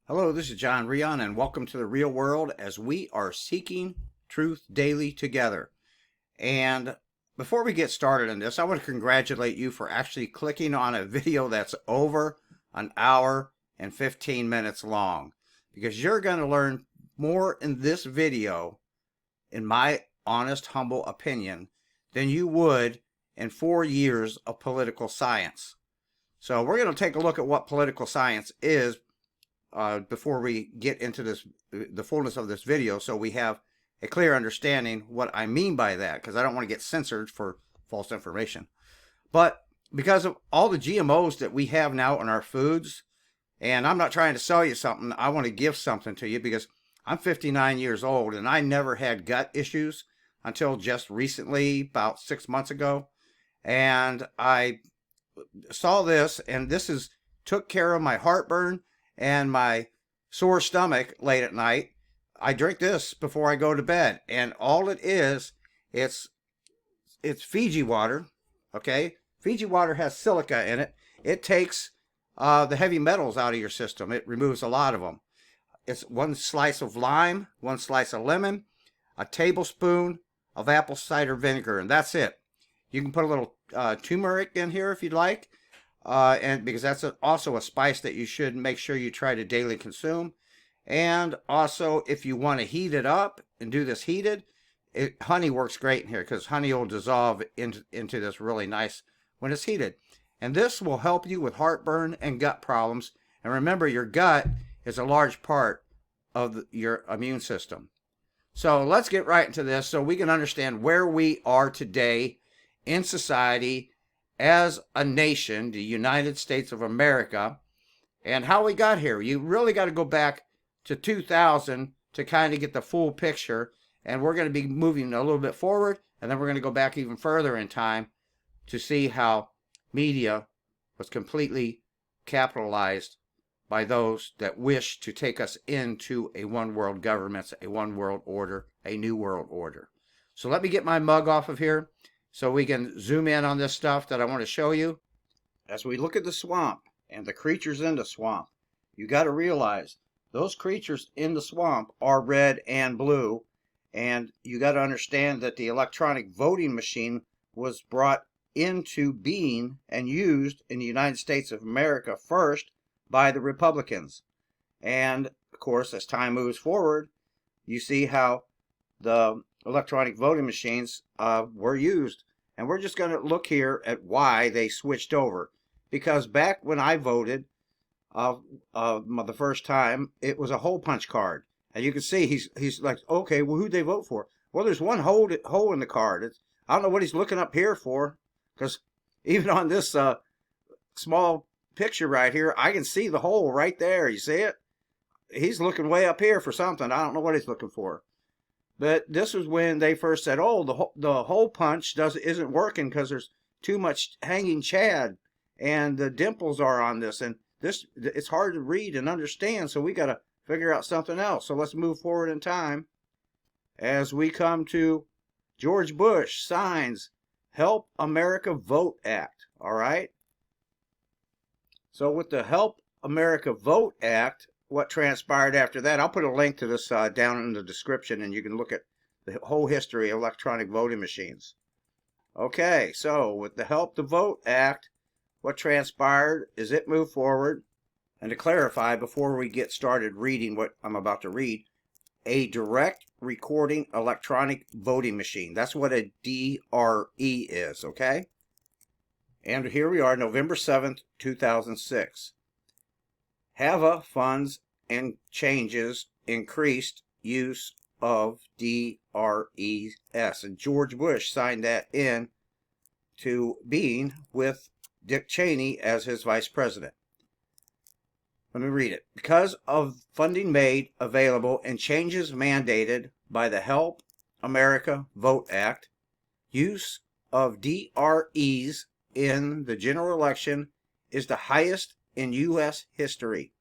Hello, this is John Reon, and welcome to the real world as we are seeking truth daily together. And before we get started on this, I want to congratulate you for actually clicking on a video that's over an hour and 15 minutes long, because you're going to learn more in this video, in my honest, humble opinion, than you would in 4 years of political science. So we're going to take a look at what political science is before we get into the fullness of this video, so we have a clear understanding what I mean by that, because I don't want to get censored for false information. But because of all the GMOs that we have now in our foods, and I'm not trying to sell you something, I want to give something to you, because I'm 59 years old and I never had gut issues until just recently, about 6 months ago. And I saw this, and took care of my heartburn and my sore stomach late at night. I drink this before I go to bed, and all it is, it's Fiji water. Okay, Fiji water has silica in it. It takes the heavy metals out of your system. It removes a lot of them. It's one slice of lime, one slice of lemon, a tablespoon of apple cider vinegar, and that's it. You can put a little turmeric in here if you'd like, and because that's also a spice that you should make sure you try to daily consume. And also, if you want to heat it up and do this heated, honey works great in here, because honey will dissolve into this really nice when it's heated. And this will help you with heartburn and gut problems. And remember, your gut is a large part of your immune system. So let's get right into this so we can understand where we are today in society as a nation, the United States of America, and how we got here. You really got to go back to 2000 to kind of get the full picture, and we're going to be moving a little bit forward, and then we're going to go back even further in time to see how media was completely capitalized by those that wish to take us into a one world government, a one world order, a new world order. So let me get my mug off of here so we can zoom in on this stuff that I want to show you. As we look at the swamp and the creatures in the swamp, you got to realize those creatures in the swamp are red and blue, and you got to understand that the electronic voting machine was brought into being and used in the United States of America first by the Republicans. And of course, as time moves forward, you see how the electronic voting machines were used. And we're just going to look here at why they switched over. Because back when I voted the first time, it was a hole punch card. And you can see he's like, okay, well, who'd they vote for? Well, there's one hole in the card. I don't know what he's looking up here for, because even on this small picture right here, I can see the hole right there. You see it? He's looking way up here for something. I don't know what he's looking for. But this was when they first said, "Oh, the hole punch isn't working because there's too much hanging chad, and the dimples are on this, and it's hard to read and understand. So we got to figure out something else." So let's move forward in time as we come to George Bush signs Help America Vote Act. All right. So with the Help America Vote Act, what transpired after that, I'll put a link to this down in the description, and you can look at the whole history of electronic voting machines. Okay, so with the Help to Vote Act, what transpired is it moved forward. And to clarify, before we get started reading what I'm about to read, a direct recording electronic voting machine. That's what a DRE is, okay? And here we are, November 7th, 2006. HAVA funds and changes increased use of DRES. And George Bush signed that in to being with Dick Cheney as his vice president. Let me read it. Because of funding made available and changes mandated by the Help America Vote Act, use of DREs in the general election is the highest in U.S. history.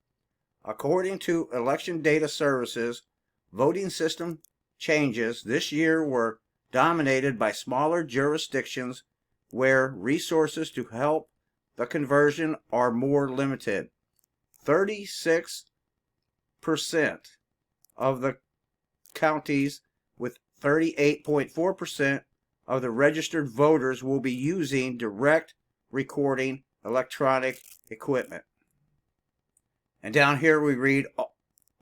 According to Election Data Services, voting system changes this year were dominated by smaller jurisdictions where resources to help the conversion are more limited. 36 of the counties with 38.4% of the registered voters will be using direct recording electronic equipment. And down here we read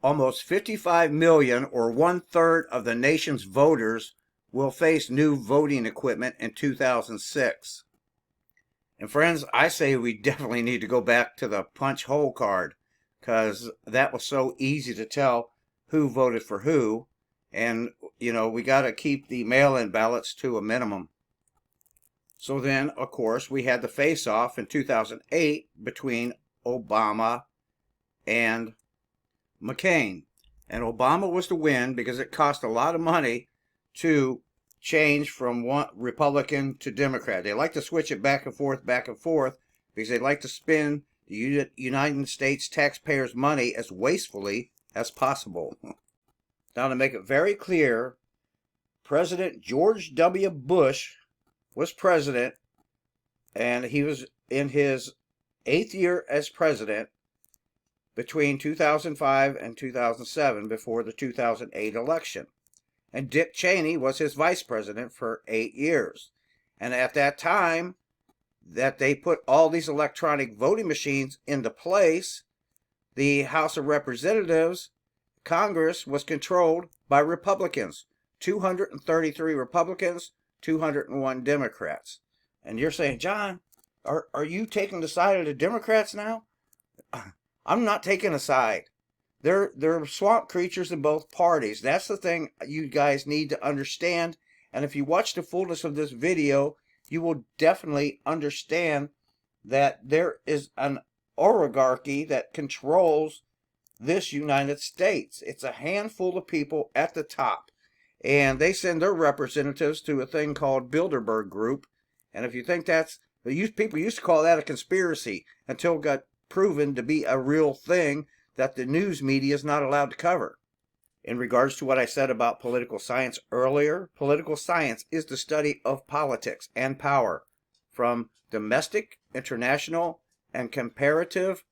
almost 55 million, or 1/3 of the nation's voters, will face new voting equipment in 2006. And friends, I say we definitely need to go back to the punch hole card, because that was so easy to tell who voted for who. And, you know, we got to keep the mail-in ballots to a minimum. So then, of course, we had the face-off in 2008 between Obama and McCain. And Obama was to win because it cost a lot of money to change from one Republican to Democrat. They like to switch it back and forth, because they like to spend the United States taxpayers' money as wastefully as possible. Now, to make it very clear, President George W. Bush was president, and he was in his 8th year as president between 2005 and 2007, before the 2008 election. And Dick Cheney was his vice president for 8 years. And at that time that they put all these electronic voting machines into place, the House of Representatives, Congress, was controlled by Republicans. 233 Republicans, 201 Democrats. And you're saying, John, are you taking the side of the Democrats now? I'm not taking a side. They're swamp creatures in both parties. That's the thing you guys need to understand. And if you watch the fullness of this video, you will definitely understand that there is an oligarchy that controls this United States. It's a handful of people at the top. And they send their representatives to a thing called Bilderberg Group. And if you think people used to call that a conspiracy until it got proven to be a real thing that the news media is not allowed to cover. In regards to what I said about political science earlier, political science is the study of politics and power from domestic, international, and comparative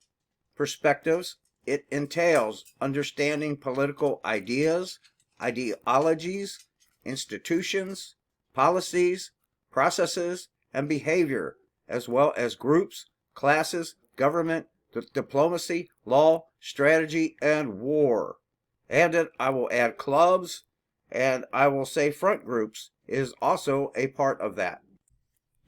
perspectives. It entails understanding political ideas, ideologies, institutions, policies, processes, and behavior, as well as groups, classes, government, diplomacy, law, strategy, and war. And I will add clubs, and I will say front groups is also a part of that.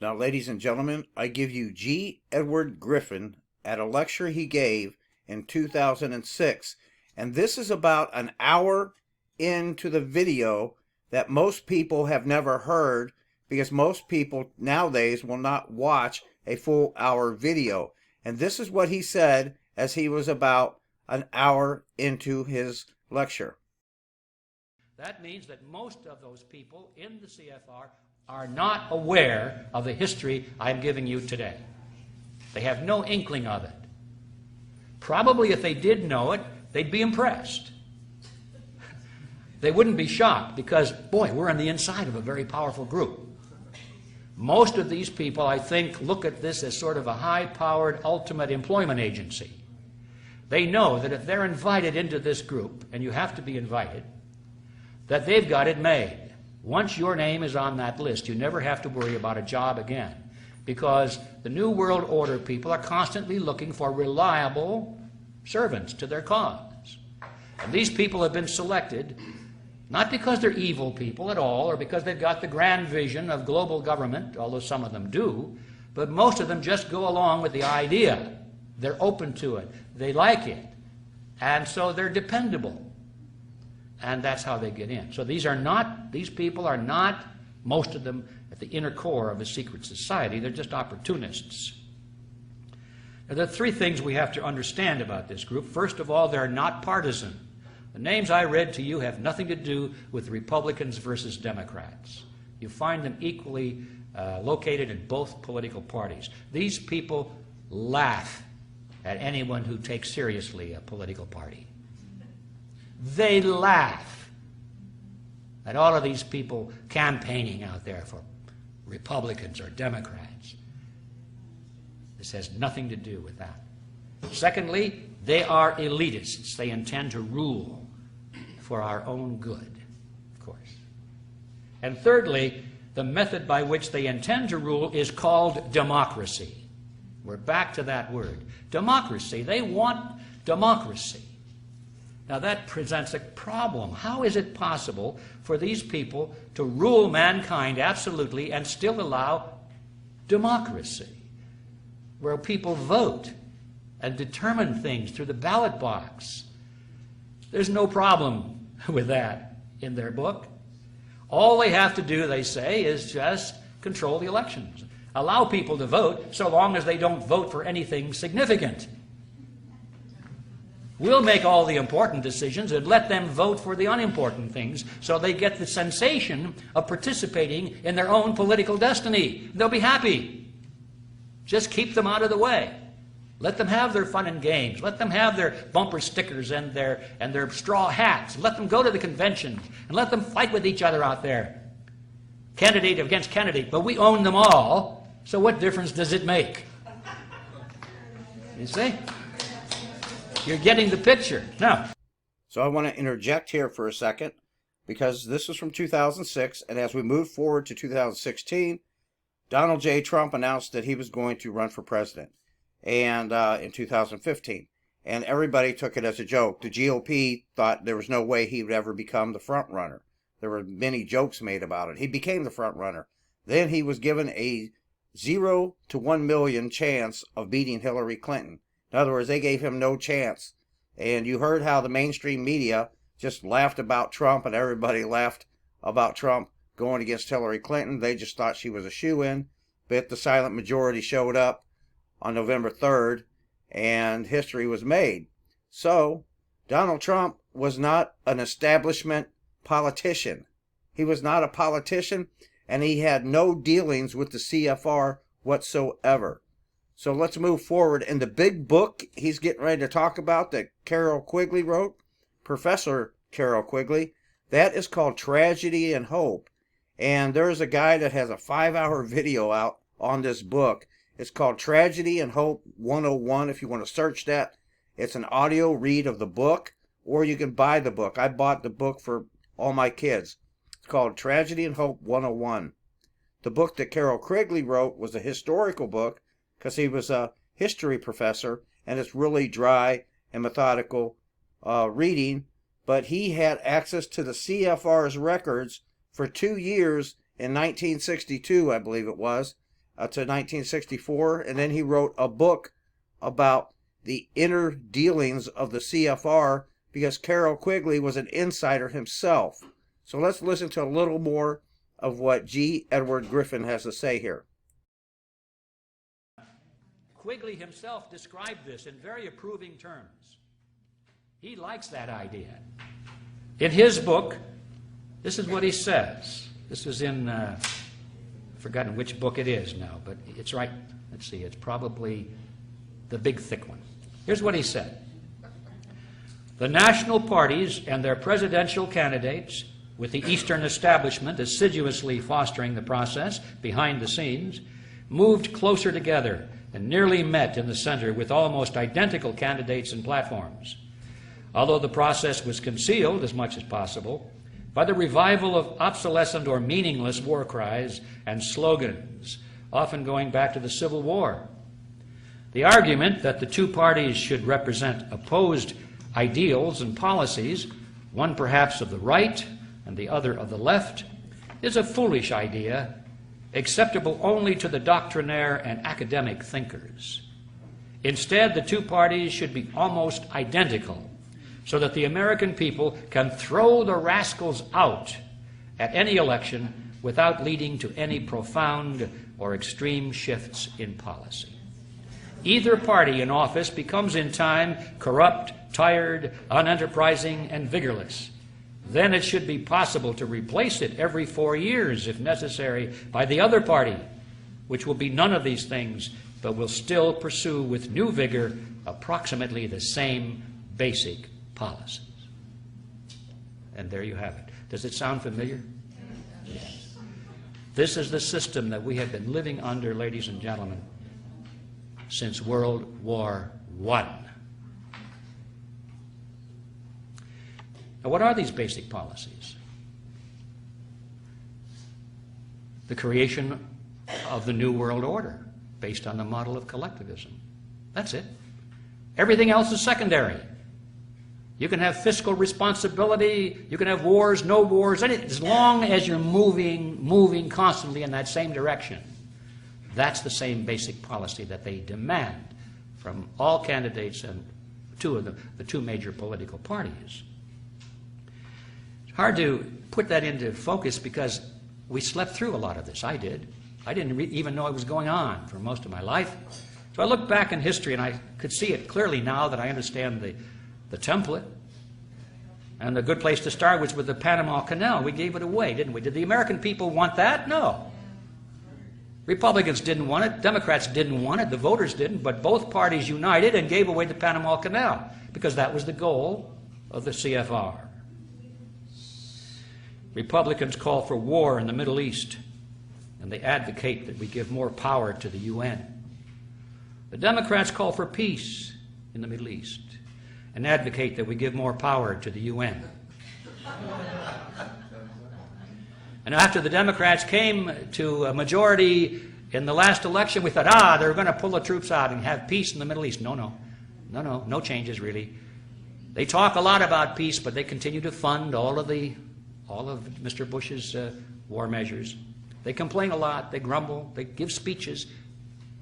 Now, ladies and gentlemen, I give you G. Edward Griffin at a lecture he gave in 2006. And this is about an hour into the video that most people have never heard, because most people nowadays will not watch a full hour video. And this is what he said as he was about an hour into his lecture. That means that most of those people in the CFR are not aware of the history I'm giving you today. They have no inkling of it. Probably if they did know it, they'd be impressed. They wouldn't be shocked because, boy, we're on the inside of a very powerful group. Most of these people, I think, look at this as sort of a high-powered ultimate employment agency. They know that if they're invited into this group, and you have to be invited, that they've got it made. Once your name is on that list, you never have to worry about a job again, because the New World Order people are constantly looking for reliable servants to their cause. And these people have been selected not because they're evil people at all, or because they've got the grand vision of global government, although some of them do, but most of them just go along with the idea. They're open to it. They like it. And so they're dependable. And that's how they get in. So these people are not, most of them, at the inner core of a secret society. They're just opportunists. Now, there are three things we have to understand about this group. First of all, they're not partisan. The names I read to you have nothing to do with Republicans versus Democrats. You find them equally located in both political parties. These people laugh at anyone who takes seriously a political party. They laugh at all of these people campaigning out there for Republicans or Democrats. This has nothing to do with that. Secondly, They are elitists. They intend to rule for our own good, of course. And thirdly, the method by which they intend to rule is called democracy. We're back to that word. Democracy. They want democracy. Now that presents a problem. How is it possible for these people to rule mankind absolutely and still allow democracy, where people vote and determine things through the ballot box? There's no problem with that in their book. All they have to do, they say, is just control the elections. Allow people to vote so long as they don't vote for anything significant. We'll make all the important decisions and let them vote for the unimportant things so they get the sensation of participating in their own political destiny. They'll be happy. Just keep them out of the way. Let them have their fun and games. Let them have their bumper stickers and their straw hats. Let them go to the conventions and let them fight with each other out there. Candidate against candidate, but we own them all, so what difference does it make? You see? You're getting the picture. Now, So I want to interject here for a second, because this is from 2006, and as we move forward to 2016, Donald J. Trump announced that he was going to run for president, and in 2015, and everybody took it as a joke. The GOP thought there was no way he would ever become the front runner. There were many jokes made about it. He became the front runner. Then he was given a 0 to 1 million chance of beating Hillary Clinton. In other words, they gave him no chance. And you heard how the mainstream media just laughed about Trump, and everybody laughed about Trump going against Hillary Clinton. They just thought she was a shoo-in. But the silent majority showed up on November 3rd, and history was made. So, Donald Trump was not an establishment politician. He was not a politician, and he had no dealings with the CFR whatsoever. So let's move forward. In the big book he's getting ready to talk about that Carol Quigley wrote, Professor Carol Quigley, that is called Tragedy and Hope. And there's a guy that has a 5-hour video out on this book. It's called Tragedy and Hope 101. If you want to search that, it's an audio read of the book, or you can buy the book. I bought the book for all my kids. It's called Tragedy and Hope 101. The book that Carol Quigley wrote was a historical book, because he was a history professor, and it's really dry and methodical reading. But he had access to the CFR's records for 2 years in 1962, I believe it was, to 1964. And then he wrote a book about the inner dealings of the CFR, because Carol Quigley was an insider himself. So let's listen to a little more of what G. Edward Griffin has to say here. Quigley himself described this in very approving terms. He likes that idea. In his book, this is what he says. This is in, I've forgotten which book it is now, but it's right. Let's see, it's probably the big thick one. Here's what he said. The national parties and their presidential candidates, with the Eastern establishment assiduously fostering the process behind the scenes, moved closer together and nearly met in the center with almost identical candidates and platforms. Although the process was concealed as much as possible by the revival of obsolescent or meaningless war cries and slogans, often going back to the Civil War. The argument that the two parties should represent opposed ideals and policies, one perhaps of the right and the other of the left, is a foolish idea, acceptable only to the doctrinaire and academic thinkers. Instead, the two parties should be almost identical, so that the American people can throw the rascals out at any election without leading to any profound or extreme shifts in policy. Either party in office becomes in time corrupt, tired, unenterprising, and vigorless. Then it should be possible to replace it every 4 years, if necessary, by the other party, which will be none of these things, but will still pursue with new vigor approximately the same basic policies. And there you have it. Does it sound familiar? Yes. This is the system that we have been living under, ladies and gentlemen, since World War I. Now, what are these basic policies? The creation of the New World Order based on the model of collectivism. That's it. Everything else is secondary. You can have fiscal responsibility, you can have wars, no wars, as long as you're moving constantly in that same direction. That's the same basic policy that they demand from all candidates and the two major political parties. It's hard to put that into focus because we slept through a lot of this. I did. I didn't even know it was going on for most of my life. So I look back in history and I could see it clearly now that I understand the template. And the good place to start was with the Panama Canal. We gave it away, didn't we? Did the American people want that? No. Republicans didn't want it. Democrats didn't want it. The voters didn't. But both parties united and gave away the Panama Canal because that was the goal of the CFR. Republicans call for war in the Middle East, and they advocate that we give more power to the UN. The Democrats call for peace in the Middle East and advocate that we give more power to the UN. And after the Democrats came to a majority in the last election, we thought, they're going to pull the troops out and have peace in the Middle East. No changes really. They talk a lot about peace, but they continue to fund all of Mr. Bush's war measures. They complain a lot, they grumble, they give speeches,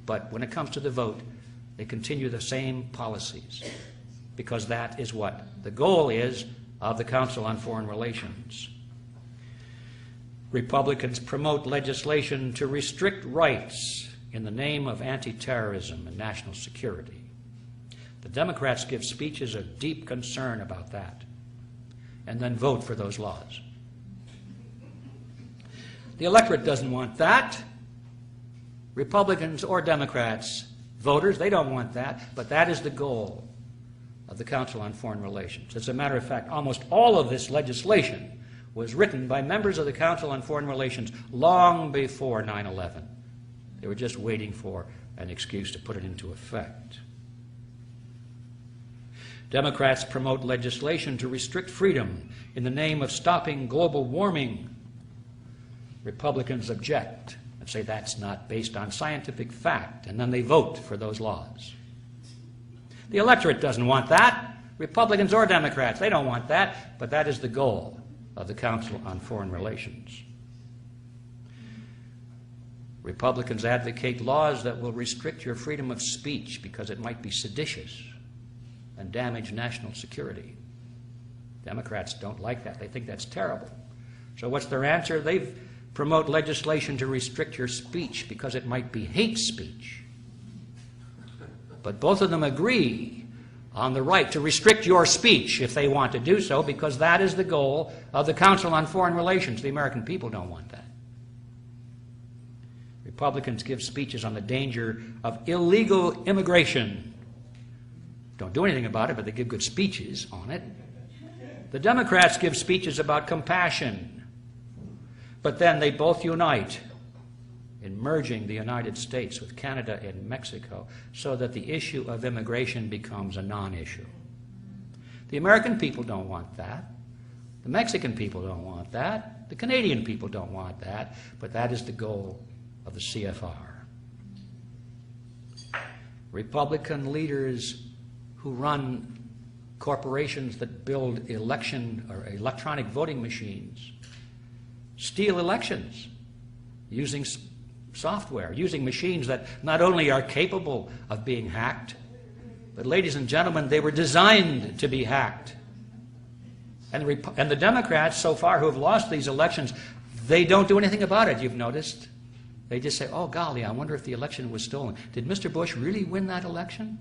but when it comes to the vote, they continue the same policies because that is what the goal is of the Council on Foreign Relations. Republicans promote legislation to restrict rights in the name of anti-terrorism and national security. The Democrats give speeches of deep concern about that and then vote for those laws. The electorate doesn't want that. Republicans or Democrats, voters, they don't want that, but that is the goal of the Council on Foreign Relations. As a matter of fact, almost all of this legislation was written by members of the Council on Foreign Relations long before 9/11. They were just waiting for an excuse to put it into effect. Democrats promote legislation to restrict freedom in the name of stopping global warming. Republicans object and say that's not based on scientific fact, and then they vote for those laws. The electorate doesn't want that. Republicans or Democrats, they don't want that, but that is the goal of the Council on Foreign Relations. Republicans advocate laws that will restrict your freedom of speech because it might be seditious and damage national security. Democrats don't like that. They think that's terrible. So what's their answer? They promote legislation to restrict your speech because it might be hate speech. But both of them agree on the right to restrict your speech if they want to do so, because that is the goal of the Council on Foreign Relations. The American people don't want that. Republicans give speeches on the danger of illegal immigration. Don't do anything about it, but they give good speeches on it. The Democrats give speeches about compassion, but then they both unite in merging the United States with Canada and Mexico so that the issue of immigration becomes a non-issue. The American people don't want that. The Mexican people don't want that. The Canadian people don't want that, but that is the goal of the CFR. Republican leaders who run corporations that build election or electronic voting machines steal elections using software, using machines that not only are capable of being hacked, but ladies and gentlemen, they were designed to be hacked. And the Democrats so far who have lost these elections, they don't do anything about it, you've noticed. They just say, oh golly, I wonder if the election was stolen. Did Mr. Bush really win that election?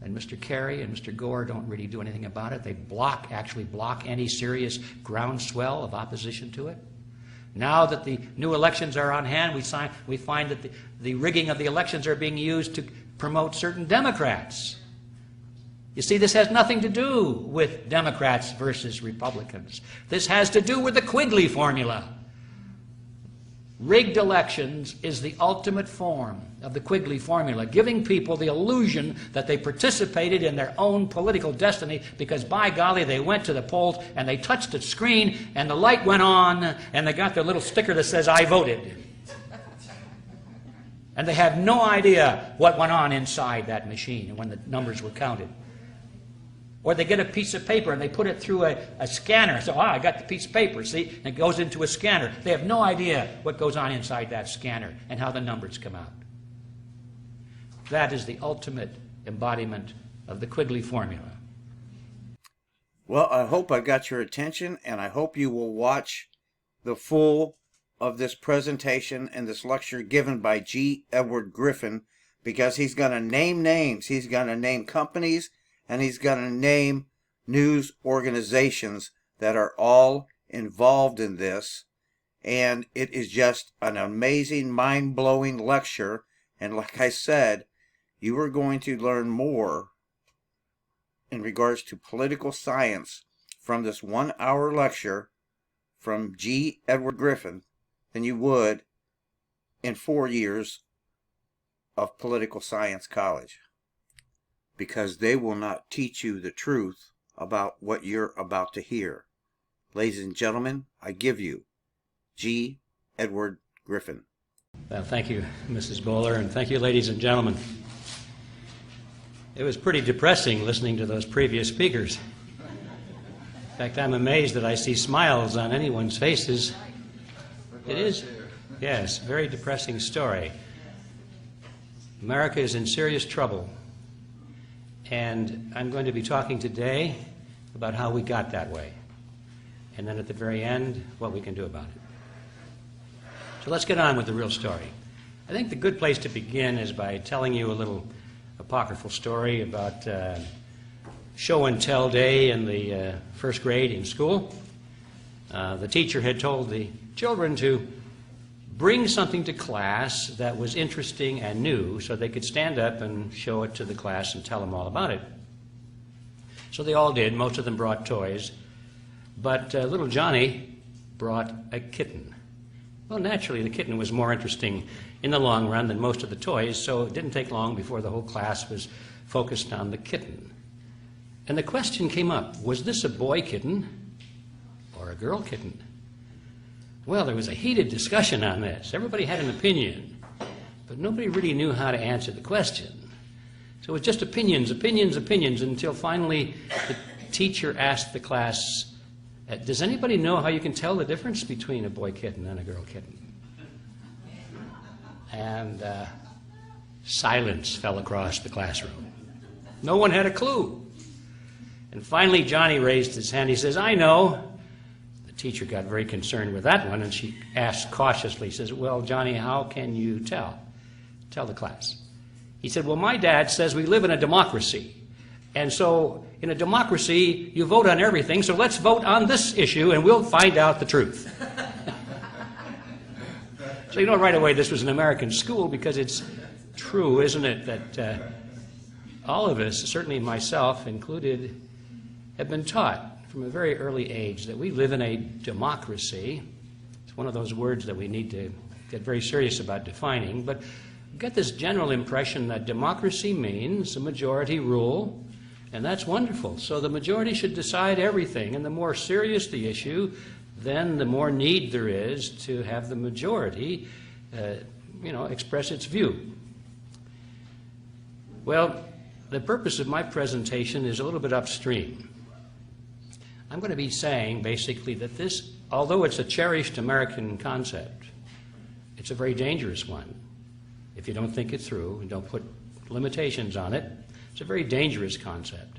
And Mr. Kerry and Mr. Gore don't really do anything about it. They actually block any serious groundswell of opposition to it. Now that the new elections are on hand, we find that the rigging of the elections are being used to promote certain Democrats. You see, this has nothing to do with Democrats versus Republicans. This has to do with the Quigley formula. Rigged elections is the ultimate form of the Quigley formula, giving people the illusion that they participated in their own political destiny because, by golly, they went to the polls and they touched the screen and the light went on and they got their little sticker that says, "I voted." And they have no idea what went on inside that machine when the numbers were counted. Or they get a piece of paper and they put it through a scanner. So, I got the piece of paper, see? And it goes into a scanner. They have no idea what goes on inside that scanner and how the numbers come out. That is the ultimate embodiment of the Quigley formula. Well, I hope I got your attention, and I hope you will watch the full of this presentation and this lecture given by G. Edward Griffin, because he's going to name names, he's going to name companies, and he's going to name news organizations that are all involved in this. And it is just an amazing, mind-blowing lecture. And like I said, you are going to learn more in regards to political science from this 1-hour lecture from G. Edward Griffin than you would in 4 years of political science college. Because they will not teach you the truth about what you're about to hear. Ladies and gentlemen, I give you G. Edward Griffin. Well, thank you, Mrs. Bowler, and thank you, ladies and gentlemen. It was pretty depressing listening to those previous speakers. In fact, I'm amazed that I see smiles on anyone's faces. It is, yes, very depressing story. America is in serious trouble. And I'm going to be talking today about how we got that way. And then at the very end, what we can do about it. So let's get on with the real story. I think the good place to begin is by telling you a little apocryphal story about show and tell day in the first grade in school. The teacher had told the children to bring something to class that was interesting and new so they could stand up and show it to the class and tell them all about it. So they all did. Most of them brought toys. But little Johnny brought a kitten. Well, naturally, the kitten was more interesting in the long run than most of the toys, so it didn't take long before the whole class was focused on the kitten. And the question came up, was this a boy kitten or a girl kitten? Well, there was a heated discussion on this. Everybody had an opinion, but nobody really knew how to answer the question. So it was just opinions, opinions, opinions, until finally the teacher asked the class, does anybody know how you can tell the difference between a boy kitten and a girl kitten? And silence fell across the classroom. No one had a clue. And finally Johnny raised his hand. He says, "I know." Teacher got very concerned with that one, and she asked cautiously, says, "Well, Johnny, how can you tell the class?" He said, "Well, my dad says we live in a democracy, and so in a democracy you vote on everything, so let's vote on this issue and we'll find out the truth." So you know right away this was an American school, because it's true, isn't it, that all of us, certainly myself included, have been taught from a very early age that we live in a democracy. It's one of those words that we need to get very serious about defining, but we get this general impression that democracy means a majority rule, and that's wonderful. So the majority should decide everything, and the more serious the issue, then the more need there is to have the majority express its view. Well, the purpose of my presentation is a little bit upstream. I'm going to be saying, basically, that this, although it's a cherished American concept, it's a very dangerous one. If you don't think it through and don't put limitations on it, it's a very dangerous concept.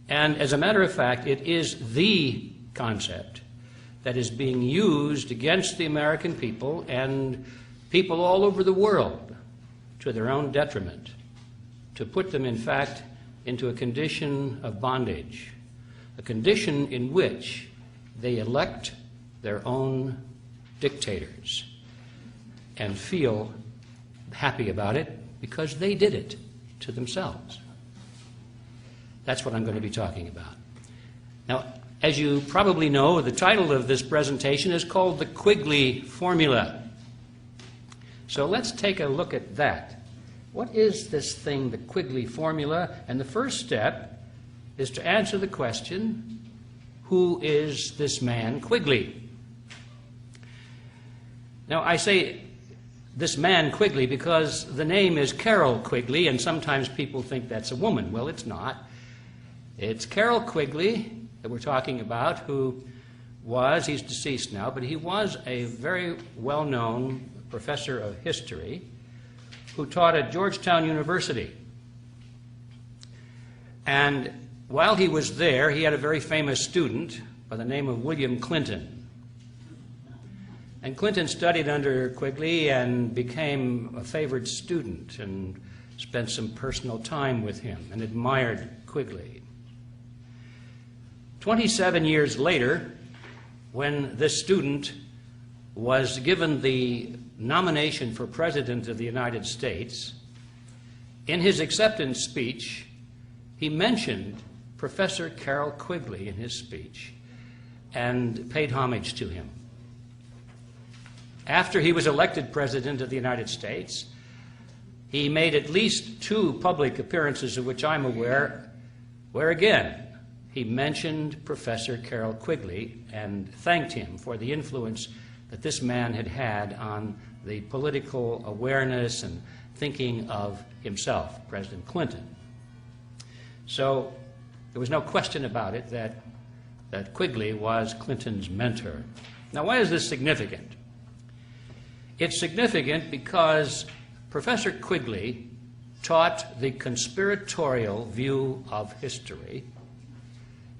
And as a matter of fact, it is the concept that is being used against the American people and people all over the world to their own detriment, to put them, in fact, into a condition of bondage. A condition in which they elect their own dictators and feel happy about it because they did it to themselves. That's what I'm going to be talking about. Now, as you probably know, the title of this presentation is called the Quigley Formula. So let's take a look at that. What is this thing, the Quigley formula? And the first step is to answer the question, who is this man Quigley? Now, I say this man Quigley because the name is Carroll Quigley, and sometimes people think that's a woman. Well, it's not. It's Carroll Quigley that we're talking about, who was, he's deceased now, but he was a very well-known professor of history who taught at Georgetown University. And while he was there, he had a very famous student by the name of William Clinton. And Clinton studied under Quigley and became a favored student and spent some personal time with him and admired Quigley. 27 years later, when this student was given the nomination for President of the United States, in his acceptance speech, he mentioned Professor Carroll Quigley in his speech and paid homage to him. After he was elected President of the United States, he made at least 2 public appearances of which I'm aware, where again he mentioned Professor Carroll Quigley and thanked him for the influence that this man had had on the political awareness and thinking of himself, President Clinton. So there was no question about it that Quigley was Clinton's mentor. Now, why is this significant? It's significant because Professor Quigley taught the conspiratorial view of history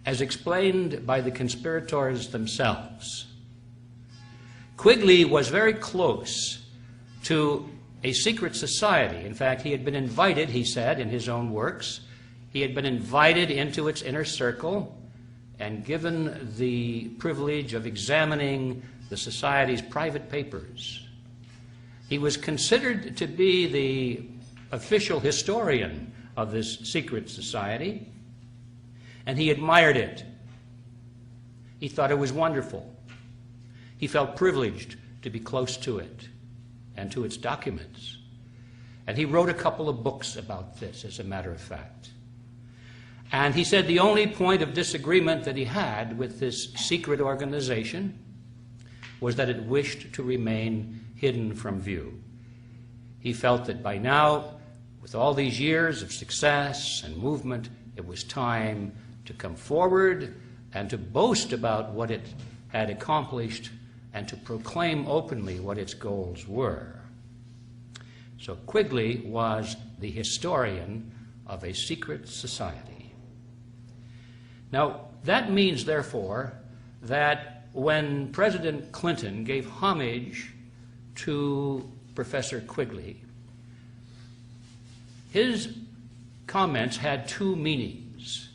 as explained by the conspirators themselves. Quigley was very close to a secret society. In fact, he had been invited, he said in his own works, he had been invited into its inner circle and given the privilege of examining the society's private papers. He was considered to be the official historian of this secret society, and he admired it. He thought it was wonderful. He felt privileged to be close to it and to its documents. And he wrote a couple of books about this, as a matter of fact. And he said the only point of disagreement that he had with this secret organization was that it wished to remain hidden from view. He felt that by now, with all these years of success and movement, it was time to come forward and to boast about what it had accomplished and to proclaim openly what its goals were. So Quigley was the historian of a secret society. Now, that means, therefore, that when President Clinton gave homage to Professor Quigley, his comments had 2 meanings.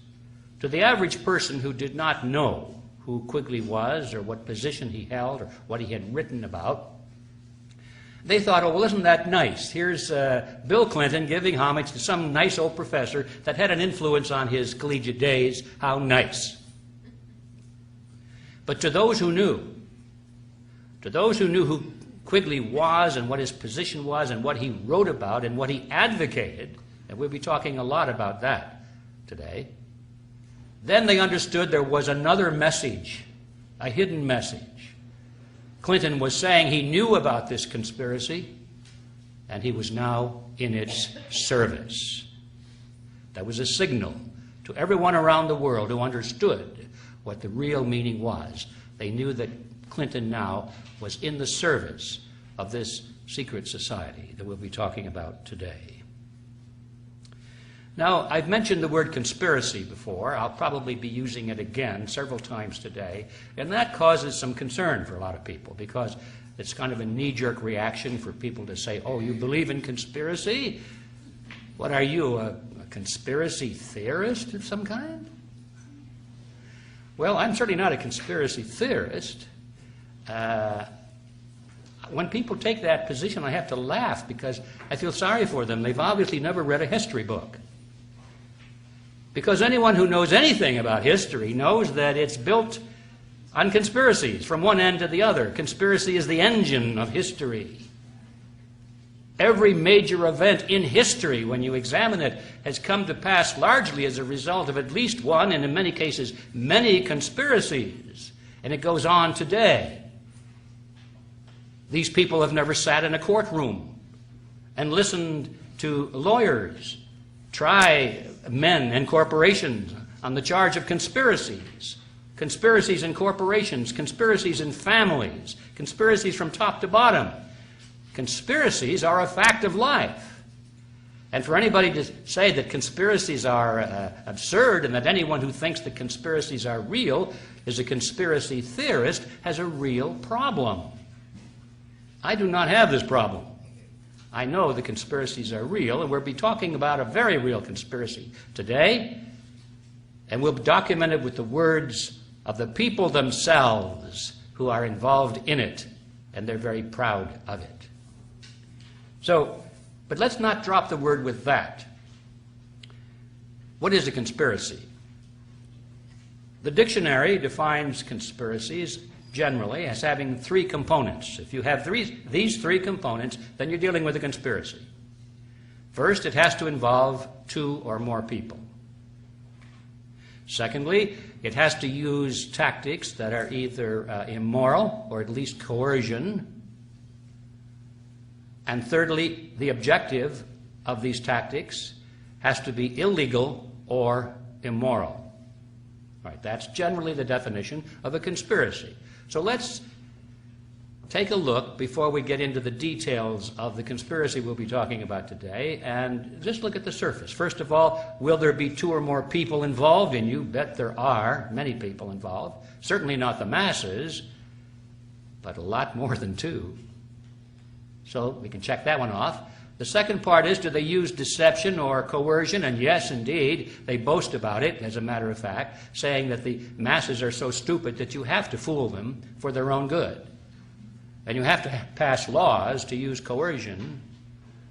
To the average person who did not know who Quigley was or what position he held or what he had written about, they thought, oh, well, isn't that nice? Here's Bill Clinton giving homage to some nice old professor that had an influence on his collegiate days. How nice. But to those who knew who Quigley was and what his position was and what he wrote about and what he advocated, and we'll be talking a lot about that today, then they understood there was another message, a hidden message. Clinton was saying he knew about this conspiracy, and he was now in its service. That was a signal to everyone around the world who understood what the real meaning was. They knew that Clinton now was in the service of this secret society that we'll be talking about today. Now, I've mentioned the word conspiracy before. I'll probably be using it again several times today, and that causes some concern for a lot of people because it's kind of a knee-jerk reaction for people to say, oh, you believe in conspiracy? What are you, a conspiracy theorist of some kind? Well, I'm certainly not a conspiracy theorist. When people take that position, I have to laugh because I feel sorry for them. They've obviously never read a history book. Because anyone who knows anything about history knows that it's built on conspiracies from one end to the other. Conspiracy is the engine of history. Every major event in history, when you examine it, has come to pass largely as a result of at least one, and in many cases, many conspiracies. And it goes on today. These people have never sat in a courtroom and listened to lawyers try men and corporations on the charge of conspiracies. Conspiracies in corporations, conspiracies in families, conspiracies from top to bottom. Conspiracies are a fact of life. And for anybody to say that conspiracies are absurd and that anyone who thinks that conspiracies are real is a conspiracy theorist has a real problem. I do not have this problem. I know the conspiracies are real, and we'll be talking about a very real conspiracy today, and we'll document it with the words of the people themselves who are involved in it, and they're very proud of it. So, but let's not drop the word with that. What is a conspiracy? The dictionary defines conspiracies generally as having three components. If you have these three components, then you're dealing with a conspiracy. First, it has to involve two or more people. Secondly, it has to use tactics that are either immoral or at least coercion. And thirdly, the objective of these tactics has to be illegal or immoral. All right, that's generally the definition of a conspiracy. So let's take a look before we get into the details of the conspiracy we'll be talking about today, and just look at the surface. First of all, will there be two or more people involved? And you bet there are many people involved. Certainly not the masses, but a lot more than two. So we can check that one off. The second part is, do they use deception or coercion? And yes, indeed, they boast about it, as a matter of fact, saying that the masses are so stupid that you have to fool them for their own good. And you have to pass laws to use coercion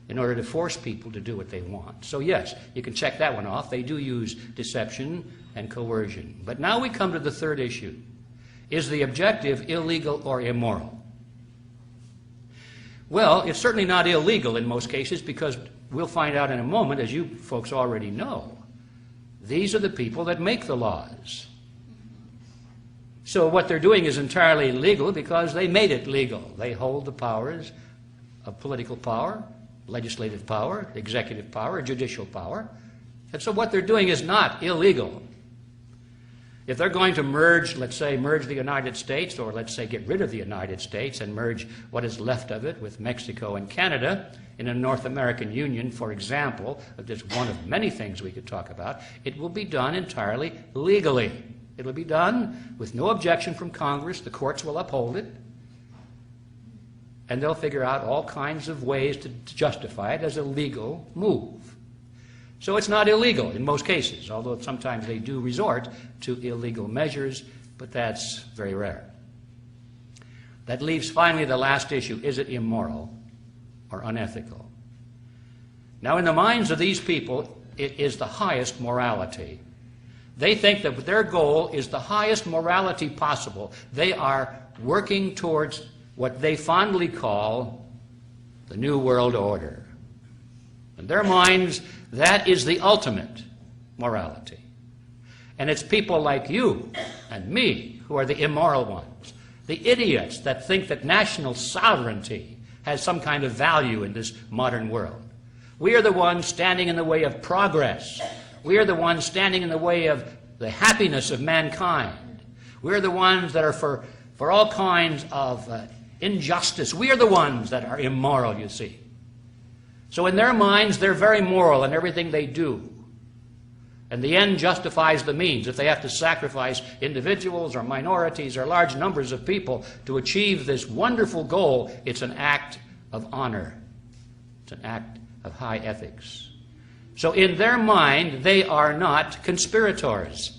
in order to force people to do what they want. So yes, you can check that one off. They do use deception and coercion. But now we come to the third issue. Is the objective illegal or immoral? Well, it's certainly not illegal in most cases, because we'll find out in a moment, as you folks already know, these are the people that make the laws. So what they're doing is entirely legal because they made it legal. They hold the powers of political power, legislative power, executive power, judicial power. And so what they're doing is not illegal. If they're going to merge, let's say, merge the United States, or let's say get rid of the United States and merge what is left of it with Mexico and Canada in a North American Union, for example, of just one of many things we could talk about, it will be done entirely legally. It will be done with no objection from Congress. The courts will uphold it. And they'll figure out all kinds of ways to justify it as a legal move. So it's not illegal in most cases, although sometimes they do resort to illegal measures, but that's very rare. That leaves finally the last issue. Is it immoral or unethical? Now, in the minds of these people, it is the highest morality. They think that their goal is the highest morality possible. They are working towards what they fondly call the New World Order. In their minds, that is the ultimate morality. And it's people like you and me who are the immoral ones, the idiots that think that national sovereignty has some kind of value in this modern world. We are the ones standing in the way of progress. We are the ones standing in the way of the happiness of mankind. We are the ones that are for all kinds of injustice. We are the ones that are immoral, you see. So in their minds, they're very moral in everything they do. And the end justifies the means. If they have to sacrifice individuals or minorities or large numbers of people to achieve this wonderful goal, it's an act of honor. It's an act of high ethics. So in their mind, they are not conspirators,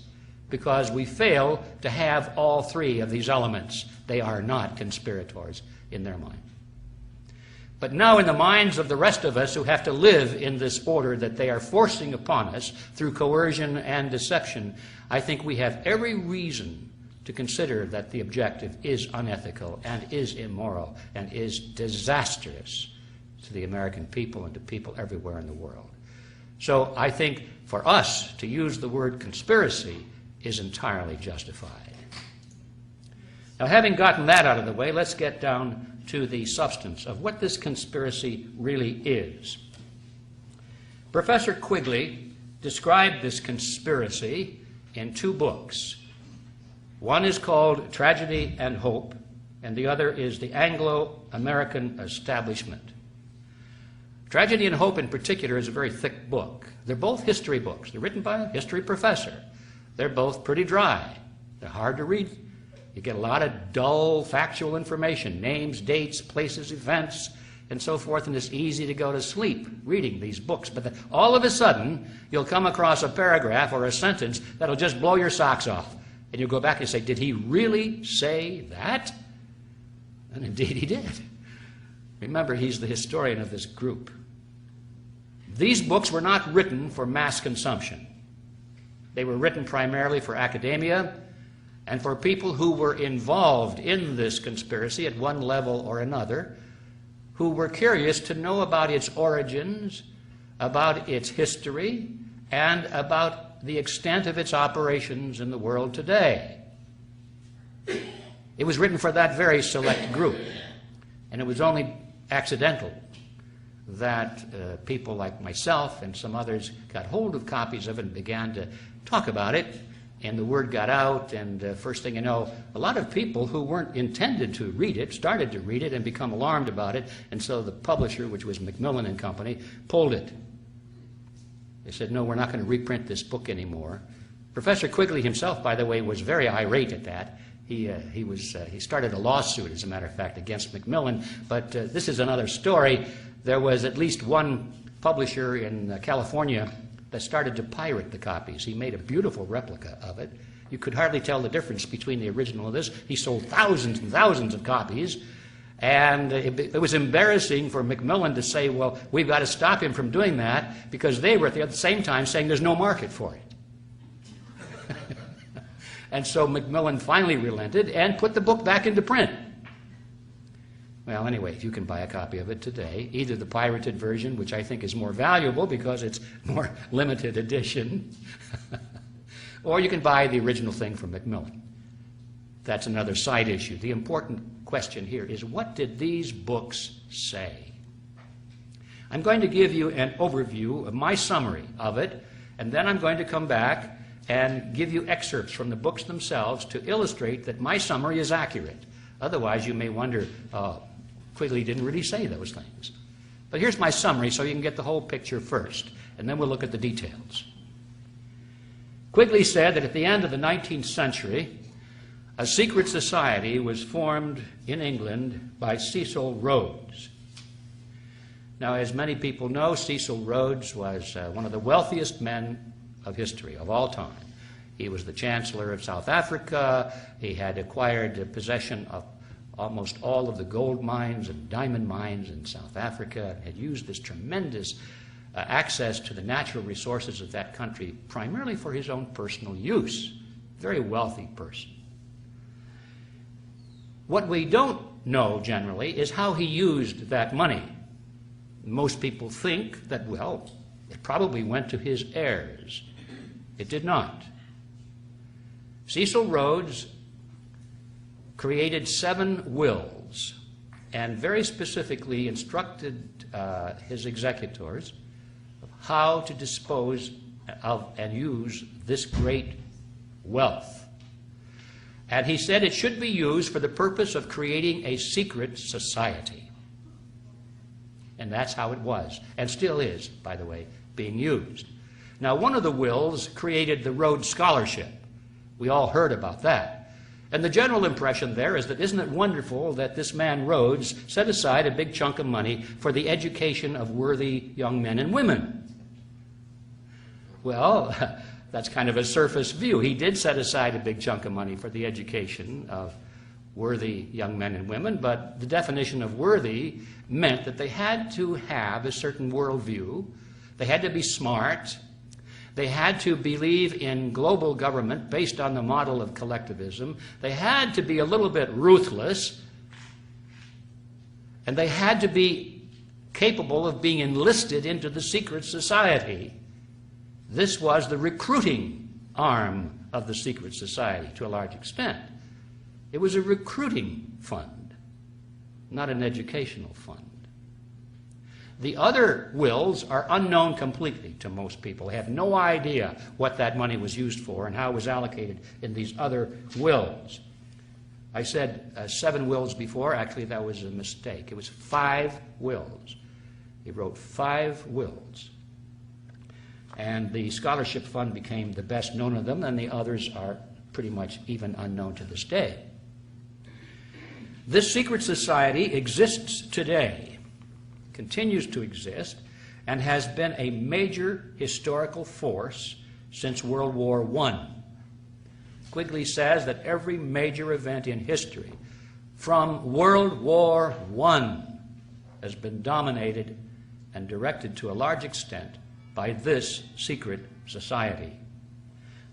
because we fail to have all three of these elements. They are not conspirators in their mind. But now in the minds of the rest of us who have to live in this order that they are forcing upon us through coercion and deception, I think we have every reason to consider that the objective is unethical and is immoral and is disastrous to the American people and to people everywhere in the world. So I think for us to use the word conspiracy is entirely justified. Now, having gotten that out of the way, let's get down to the substance of what this conspiracy really is. Professor Quigley described this conspiracy in 2 books. One is called Tragedy and Hope, and the other is The Anglo-American Establishment. Tragedy and Hope in particular is a very thick book. They're both history books. They're written by a history professor. They're both pretty dry. They're hard to read. You get a lot of dull, factual information, names, dates, places, events, and so forth, and it's easy to go to sleep reading these books. But all of a sudden, you'll come across a paragraph or a sentence that'll just blow your socks off. And you'll go back and say, did he really say that? And indeed he did. Remember, he's the historian of this group. These books were not written for mass consumption. They were written primarily for academia and for people who were involved in this conspiracy at one level or another, who were curious to know about its origins, about its history, and about the extent of its operations in the world today. It was written for that very select group, and it was only accidental that people like myself and some others got hold of copies of it and began to talk about it, and the word got out, and first thing you know, a lot of people who weren't intended to read it started to read it and become alarmed about it, and so the publisher, which was Macmillan and Company, pulled it. They said, no, we're not going to reprint this book anymore. Professor Quigley himself, by the way, was very irate at that. He started a lawsuit, as a matter of fact, against Macmillan, but this is another story. There was at least one publisher in California that started to pirate the copies. He made a beautiful replica of it. You could hardly tell the difference between the original and this. He sold thousands and thousands of copies, and it was embarrassing for Macmillan to say, well, we've got to stop him from doing that, because they were at the same time saying there's no market for it. And so Macmillan finally relented and put the book back into print. Well, anyway, you can buy a copy of it today, either the pirated version, which I think is more valuable because it's more limited edition, or you can buy the original thing from Macmillan. That's another side issue. The important question here is, what did these books say? I'm going to give you an overview of my summary of it, and then I'm going to come back and give you excerpts from the books themselves to illustrate that my summary is accurate. Otherwise, you may wonder, Quigley didn't really say those things. But here's my summary so you can get the whole picture first, and then we'll look at the details. Quigley said that at the end of the 19th century, a secret society was formed in England by Cecil Rhodes. Now, as many people know, Cecil Rhodes was one of the wealthiest men of history, of all time. He was the Chancellor of South Africa. He had acquired possession of almost all of the gold mines and diamond mines in South Africa, and had used this tremendous access to the natural resources of that country primarily for his own personal use. Very wealthy person. What we don't know generally is how he used that money. Most people think that, well, it probably went to his heirs. It did not. Cecil Rhodes created 7 wills and very specifically instructed his executors of how to dispose of and use this great wealth. And he said it should be used for the purpose of creating a secret society. And that's how it was, and still is, by the way, being used. Now, one of the wills created the Rhodes Scholarship. We all heard about that. And the general impression there is that, isn't it wonderful that this man Rhodes set aside a big chunk of money for the education of worthy young men and women? Well, that's kind of a surface view. He did set aside a big chunk of money for the education of worthy young men and women, but the definition of worthy meant that they had to have a certain worldview. They had to be smart. They had to believe in global government based on the model of collectivism. They had to be a little bit ruthless. And they had to be capable of being enlisted into the secret society. This was the recruiting arm of the secret society to a large extent. It was a recruiting fund, not an educational fund. The other wills are unknown completely to most people. They have no idea what that money was used for and how it was allocated in these other wills. I said 7 wills before. Actually, that was a mistake. It was 5 wills. He wrote 5 wills. And the scholarship fund became the best known of them, and the others are pretty much even unknown to this day. This secret society exists today, continues to exist, and has been a major historical force since World War I. Quigley says that every major event in history from World War I has been dominated and directed to a large extent by this secret society.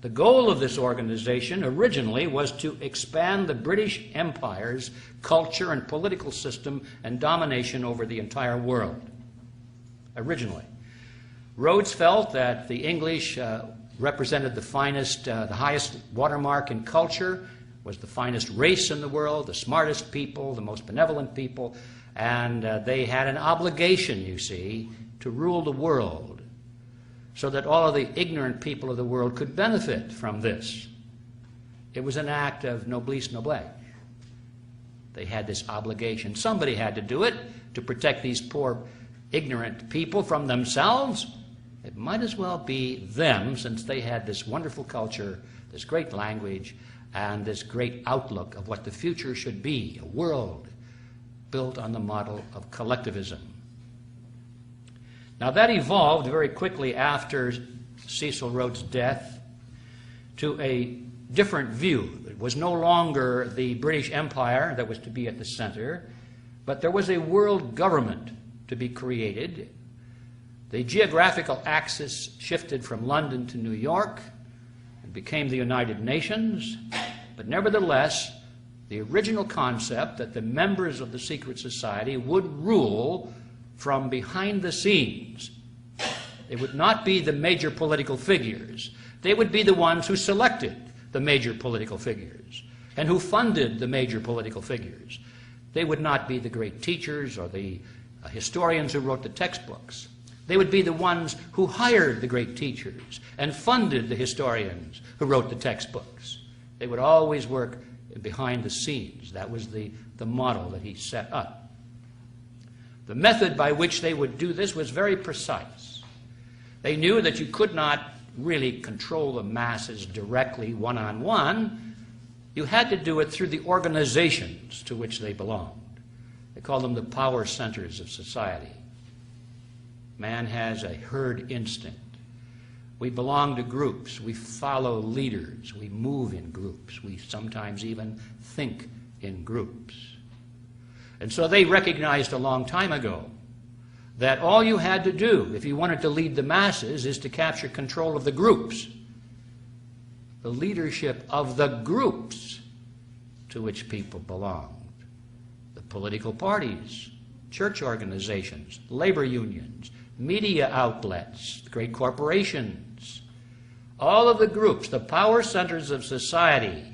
The goal of this organization originally was to expand the British Empire's culture and political system and domination over the entire world. Originally. Rhodes felt that the English represented the finest, the highest watermark in culture, was the finest race in the world, the smartest people, the most benevolent people, and they had an obligation, you see, to rule the world so that all of the ignorant people of the world could benefit from this. It was an act of noblesse noblesse. They had this obligation. Somebody had to do it to protect these poor, ignorant people from themselves. It might as well be them, since they had this wonderful culture, this great language, and this great outlook of what the future should be, a world built on the model of collectivism. Now that evolved very quickly after Cecil Rhodes' death to a different view. It was no longer the British Empire that was to be at the center, but there was a world government to be created. The geographical axis shifted from London to New York and became the United Nations, but nevertheless, the original concept that the members of the secret society would rule from behind the scenes. They would not be the major political figures. They would be the ones who selected the major political figures and who funded the major political figures. They would not be the great teachers or the historians who wrote the textbooks. They would be the ones who hired the great teachers and funded the historians who wrote the textbooks. They would always work behind the scenes. That was the model that he set up. The method by which they would do this was very precise. They knew that you could not really control the masses directly one-on-one. You had to do it through the organizations to which they belonged. They called them the power centers of society. Man has a herd instinct. We belong to groups. We follow leaders. We move in groups. We sometimes even think in groups. And so they recognized a long time ago that all you had to do if you wanted to lead the masses is to capture control of the groups, the leadership of the groups to which people belonged, the political parties, church organizations, labor unions, media outlets, the great corporations, all of the groups, the power centers of society.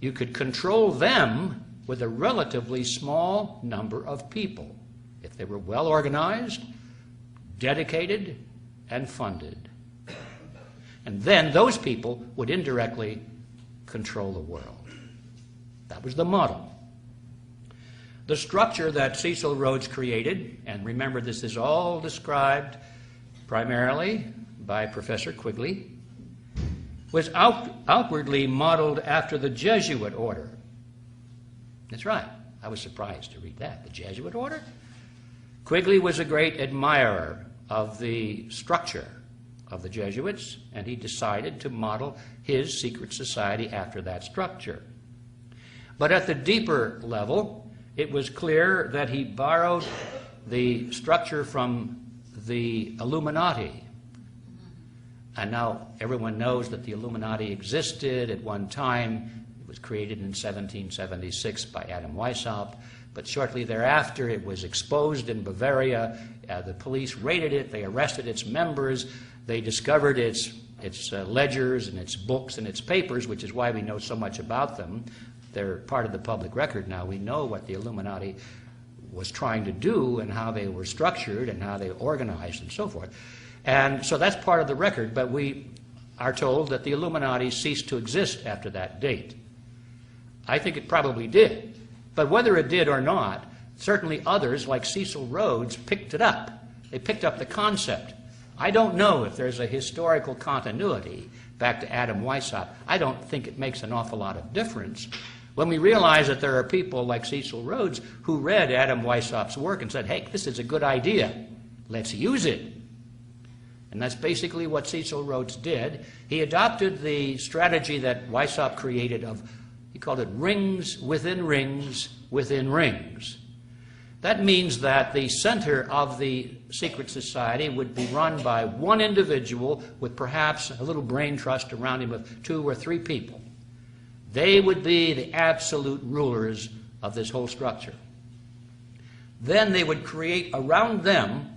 You could control them with a relatively small number of people, if they were well organized, dedicated, and funded. And then those people would indirectly control the world. That was the model. The structure that Cecil Rhodes created, and remember this is all described primarily by Professor Quigley, was outwardly modeled after the Jesuit order. That's right. I was surprised to read that. The Jesuit order? Quigley was a great admirer of the structure of the Jesuits, and he decided to model his secret society after that structure. But at the deeper level, it was clear that he borrowed the structure from the Illuminati. And now everyone knows that the Illuminati existed at one time. It was created in 1776 by Adam Weishaupt, but shortly thereafter it was exposed in Bavaria. The police raided it, they arrested its members, they discovered its ledgers and its books and its papers, which is why we know so much about them. They're part of the public record now. We know what the Illuminati was trying to do and how they were structured and how they organized and so forth. And so that's part of the record, but we are told that the Illuminati ceased to exist after that date. I think it probably did. But whether it did or not, certainly others, like Cecil Rhodes, picked it up. They picked up the concept. I don't know if there's a historical continuity back to Adam Weishaupt. I don't think it makes an awful lot of difference when we realize that there are people like Cecil Rhodes who read Adam Weishaupt's work and said, hey, this is a good idea. Let's use it. And that's basically what Cecil Rhodes did. He adopted the strategy that Weishaupt created of, he called it rings within rings within rings. That means that the center of the secret society would be run by one individual with perhaps a little brain trust around him of 2 or 3 people. They would be the absolute rulers of this whole structure. Then they would create around them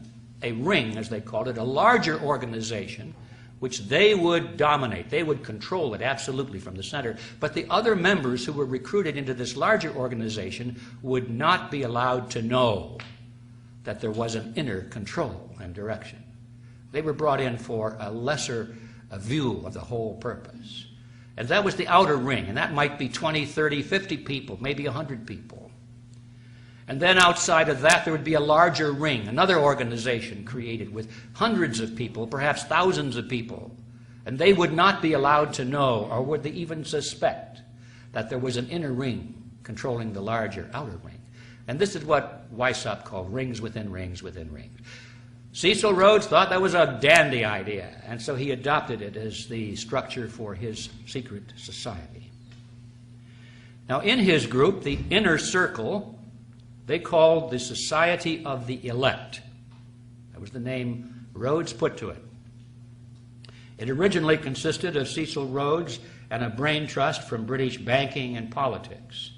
a ring, as they called it, a larger organization, which they would dominate. They would control it absolutely from the center. But the other members who were recruited into this larger organization would not be allowed to know that there was an inner control and direction. They were brought in for a lesser view of the whole purpose. And that was the outer ring, and that might be 20, 30, 50 people, maybe 100 people. And then outside of that, there would be a larger ring, another organization created with hundreds of people, perhaps thousands of people. And they would not be allowed to know, or would they even suspect, that there was an inner ring controlling the larger outer ring. And this is what Weishaupt called rings within rings within rings. Cecil Rhodes thought that was a dandy idea, and so he adopted it as the structure for his secret society. Now, in his group, the inner circle, they called the Society of the Elect. That was the name Rhodes put to it. It originally consisted of Cecil Rhodes and a brain trust from British banking and politics.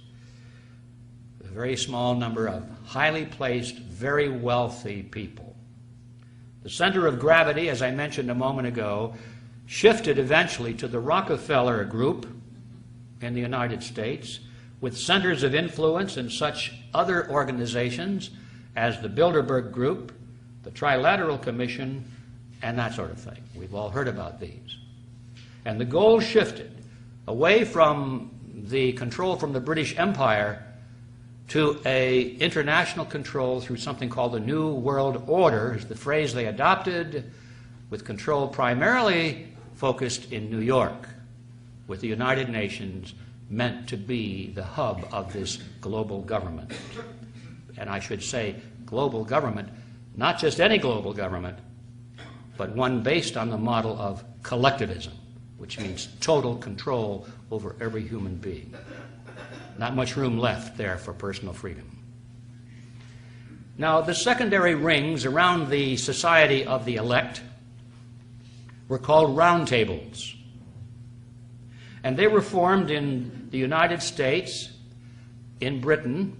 A very small number of highly placed, very wealthy people. The center of gravity, as I mentioned a moment ago, shifted eventually to the Rockefeller Group in the United States, with centers of influence in such other organizations as the Bilderberg Group, the Trilateral Commission, and that sort of thing. We've all heard about these. And the goal shifted away from the control from the British Empire to an international control through something called the New World Order, is the phrase they adopted, with control primarily focused in New York, with the United Nations meant to be the hub of this global government. And I should say global government, not just any global government, but one based on the model of collectivism, which means total control over every human being. Not much room left there for personal freedom. Now, the secondary rings around the Society of the Elect were called roundtables. And they were formed in the United States, in Britain,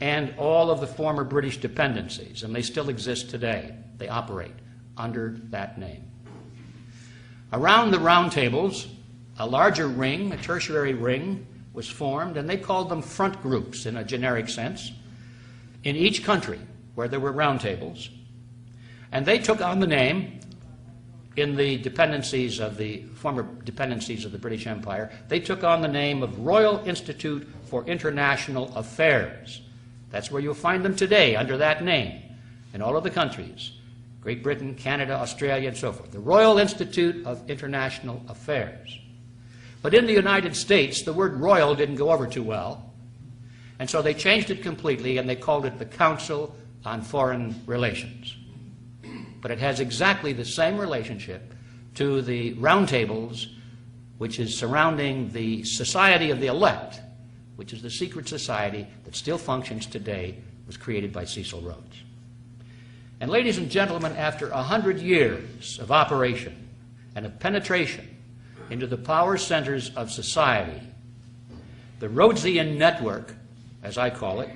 and all of the former British dependencies. And they still exist today. They operate under that name. Around the roundtables, a larger ring, a tertiary ring, was formed, and they called them front groups in a generic sense, in each country where there were roundtables. And they took on the name, in the dependencies of the former dependencies of the British Empire, they took on the name of Royal Institute for International Affairs. That's where you'll find them today, under that name, in all of the countries, Great Britain, Canada, Australia, and so forth. The Royal Institute of International Affairs. But in the United States, the word royal didn't go over too well, and so they changed it completely, and they called it the Council on Foreign Relations. But it has exactly the same relationship to the roundtables, which is surrounding the Society of the Elect, which is the secret society that still functions today, was created by Cecil Rhodes. And ladies and gentlemen, after 100 years of operation and of penetration into the power centers of society, The Rhodesian network, as I call it,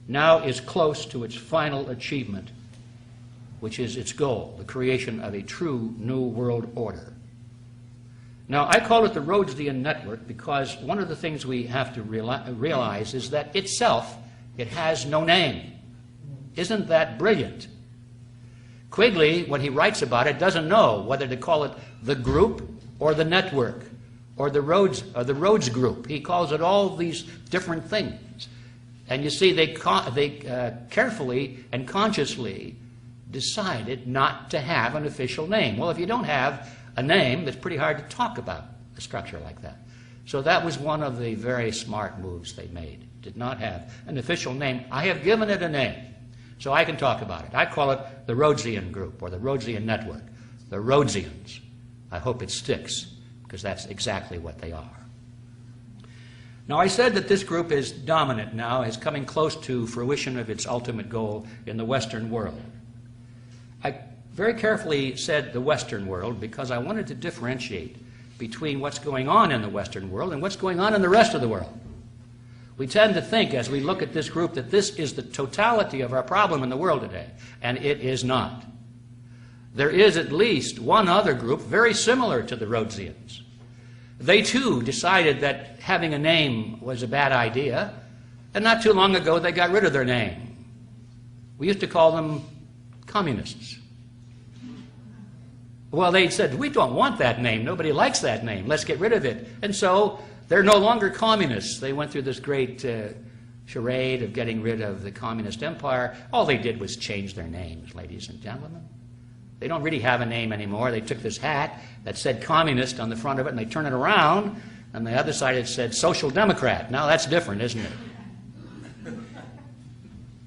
now is close to its final achievement, which is its goal, the creation of a true new world order. Now, I call it the Rhodesian network because one of the things we have to realize is that itself, it has no name. Isn't that brilliant? Quigley, when he writes about it, doesn't know whether to call it the group or the network or the Rhodes group. He calls it all these different things. And you see, they carefully and consciously decided not to have an official name. Well, if you don't have a name, it's pretty hard to talk about a structure like that. So that was one of the very smart moves they made. Did not have an official name. I have given it a name, so I can talk about it. I call it the Rhodesian group or the Rhodesian network, the Rhodesians. I hope it sticks, because that's exactly what they are. Now, I said that this group is dominant now, is coming close to fruition of its ultimate goal in the Western world. I very carefully said the Western world because I wanted to differentiate between what's going on in the Western world and what's going on in the rest of the world. We tend to think, as we look at this group, that this is the totality of our problem in the world today, and it is not. There is at least one other group very similar to the Rhodesians. They too decided that having a name was a bad idea, and not too long ago they got rid of their name. We used to call them communists. Well, they said, we don't want that name. Nobody likes that name. Let's get rid of it. And so they're no longer communists. They went through this great charade of getting rid of the communist empire. All they did was change their names, ladies and gentlemen. They don't really have a name anymore. They took this hat that said communist on the front of it, and they turned it around, and the other side it said social democrat. Now that's different, isn't it?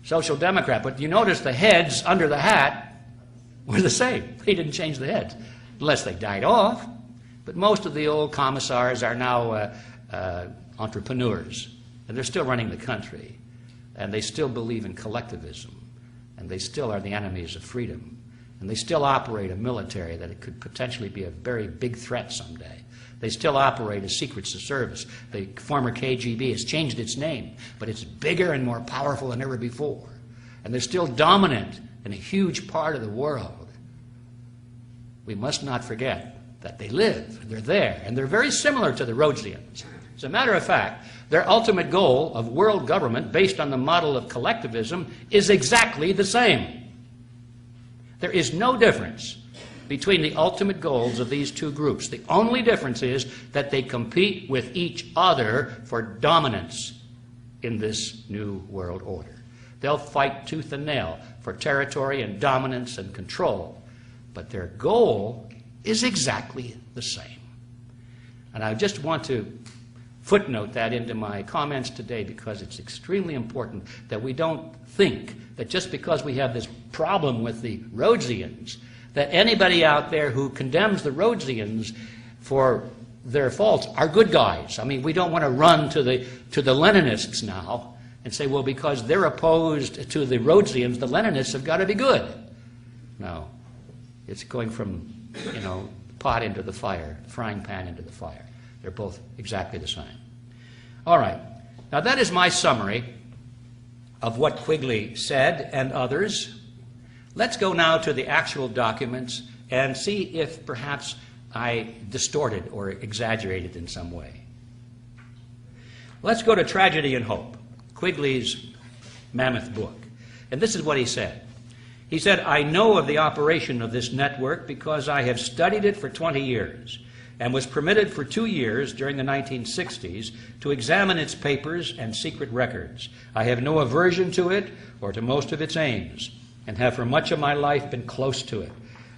Social democrat. But you notice the heads under the hat were the same. They didn't change the heads, unless they died off. But most of the old commissars are now entrepreneurs, and they're still running the country, and they still believe in collectivism, and they still are the enemies of freedom, and they still operate a military that it could potentially be a very big threat someday. They still operate a secret service. The former KGB has changed its name, but it's bigger and more powerful than ever before, and they're still dominant in a huge part of the world. We must not forget that they live, they're there, and they're very similar to the Rhodesians. As a matter of fact, their ultimate goal of world government based on the model of collectivism is exactly the same. There is no difference between the ultimate goals of these two groups. The only difference is that they compete with each other for dominance in this new world order. They'll fight tooth and nail for territory and dominance and control, but their goal is exactly the same. And I just want to footnote that into my comments today because it's extremely important that we don't think that just because we have this problem with the Rhodesians, that anybody out there who condemns the Rhodesians for their faults are good guys. I mean, we don't want to run to the Leninists now and say, well, because they're opposed to the Rhodesians, the Leninists have got to be good. No. It's going from, pot into the fire, frying pan into the fire. They're both exactly the same. All right. Now, that is my summary of what Quigley said and others. Let's go now to the actual documents and see if perhaps I distorted or exaggerated in some way. Let's go to Tragedy and Hope, Quigley's mammoth book. And this is what he said. He said, I know of the operation of this network because I have studied it for 20 years and was permitted for 2 years during the 1960s to examine its papers and secret records. I have no aversion to it or to most of its aims and have for much of my life been close to it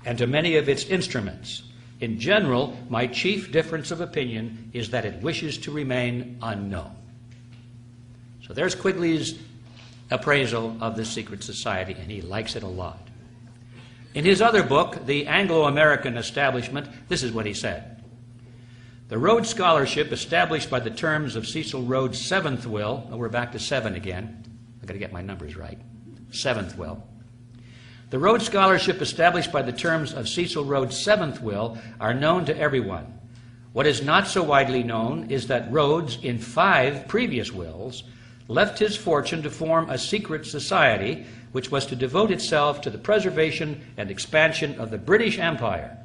and to many of its instruments. In general, my chief difference of opinion is that it wishes to remain unknown. So there's Quigley's appraisal of the secret society, and he likes it a lot. In his other book, The Anglo-American Establishment, this is what he said. The Rhodes Scholarship, established by the terms of Cecil Rhodes' seventh will, we're back to 7 again. I've got to get my numbers right. 7th will. The Rhodes Scholarship, established by the terms of Cecil Rhodes' 7th will, are known to everyone. What is not so widely known is that Rhodes, in 5 previous wills, left his fortune to form a secret society which was to devote itself to the preservation and expansion of the British Empire.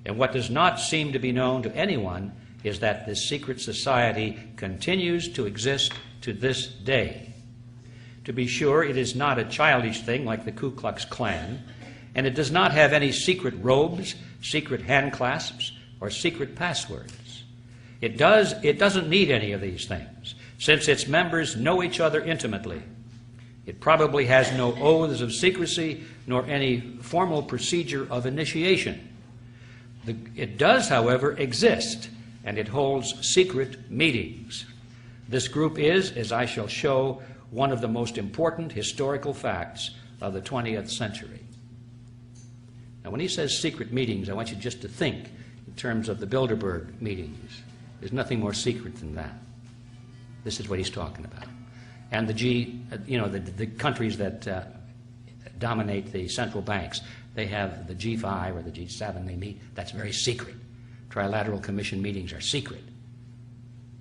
And what does not seem to be known to anyone is that this secret society continues to exist to this day. To be sure, it is not a childish thing like the Ku Klux Klan, and it does not have any secret robes, secret hand clasps, or secret passwords. It doesn't need any of these things, since its members know each other intimately. It probably has no oaths of secrecy, nor any formal procedure of initiation. It does, however, exist, and it holds secret meetings. This group is, as I shall show, one of the most important historical facts of the 20th century. Now, when he says secret meetings, I want you just to think in terms of the Bilderberg meetings. There's nothing more secret than that. This is what he's talking about. And the countries that dominate the central banks, they have the G5 or the G7, they meet. That's very secret. Trilateral Commission meetings are secret.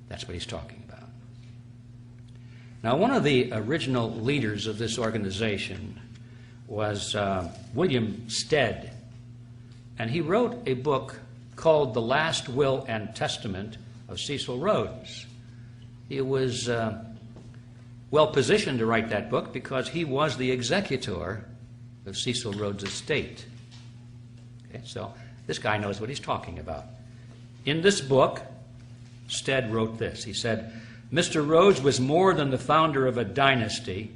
That's what he's talking about. Now, one of the original leaders of this organization was William Stead, and he wrote a book called The Last Will and Testament of Cecil Rhodes. He was well positioned to write that book because he was the executor of Cecil Rhodes' estate. Okay, so this guy knows what he's talking about. In this book, Stead wrote this. He said, Mr. Rhodes was more than the founder of a dynasty.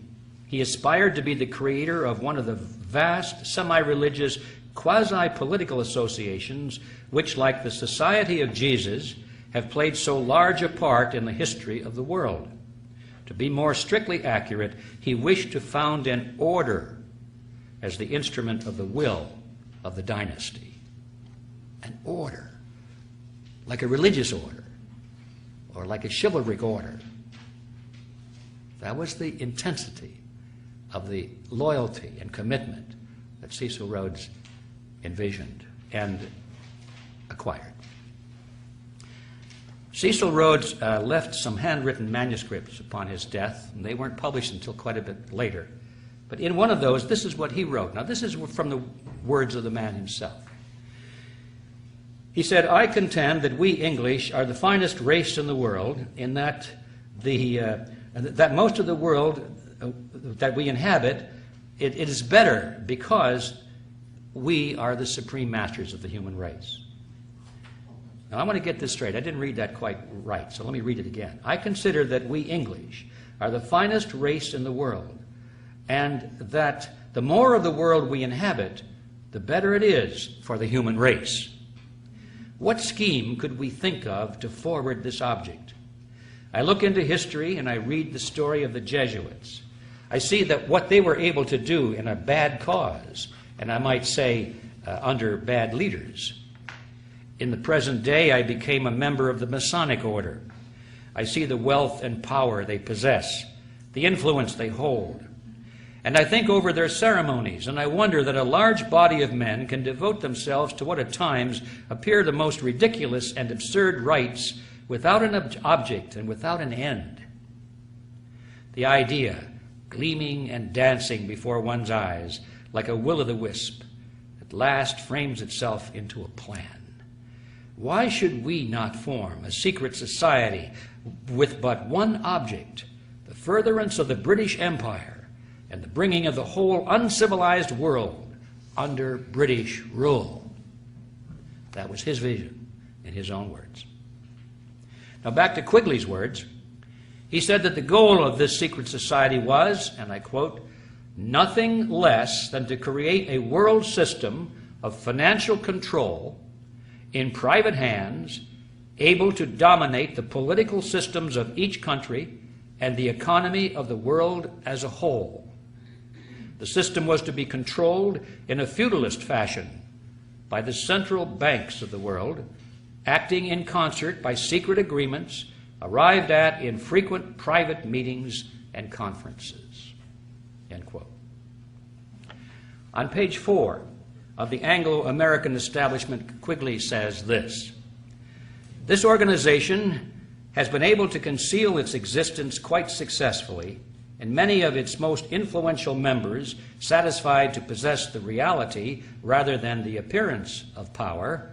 He aspired to be the creator of one of the vast semi-religious quasi-political associations which, like the Society of Jesus, have played so large a part in the history of the world. To be more strictly accurate, he wished to found an order as the instrument of the will of the dynasty. An order, like a religious order, or like a chivalric order. That was the intensity of the loyalty and commitment that Cecil Rhodes envisioned and acquired. Cecil Rhodes left some handwritten manuscripts upon his death, and they weren't published until quite a bit later. But in one of those, this is what he wrote. Now, this is from the words of the man himself. He said, I contend that we English are the finest race in the world, in that that most of the world that we inhabit, it is better because we are the supreme masters of the human race. Now, I want to get this straight. I didn't read that quite right, so let me read it again. I consider that we English are the finest race in the world, and that the more of the world we inhabit, the better it is for the human race. What scheme could we think of to forward this object? I look into history and I read the story of the Jesuits. I see that what they were able to do in a bad cause, and I might say under bad leaders. In the present day, I became a member of the Masonic order. I see the wealth and power they possess, the influence they hold. And I think over their ceremonies, and I wonder that a large body of men can devote themselves to what at times appear the most ridiculous and absurd rites without an object and without an end. The idea, gleaming and dancing before one's eyes like a will-o'-the-wisp, at last frames itself into a plan. Why should we not form a secret society with but one object, the furtherance of the British Empire, and the bringing of the whole uncivilized world under British rule? That was his vision, in his own words. Now back to Quigley's words. He said that the goal of this secret society was, and I quote, nothing less than to create a world system of financial control in private hands, able to dominate the political systems of each country and the economy of the world as a whole. The system was to be controlled in a feudalist fashion by the central banks of the world, acting in concert by secret agreements arrived at in frequent private meetings and conferences. End quote. On page 4 of the Anglo-American Establishment, Quigley says this: This organization has been able to conceal its existence quite successfully, and many of its most influential members, satisfied to possess the reality rather than the appearance of power,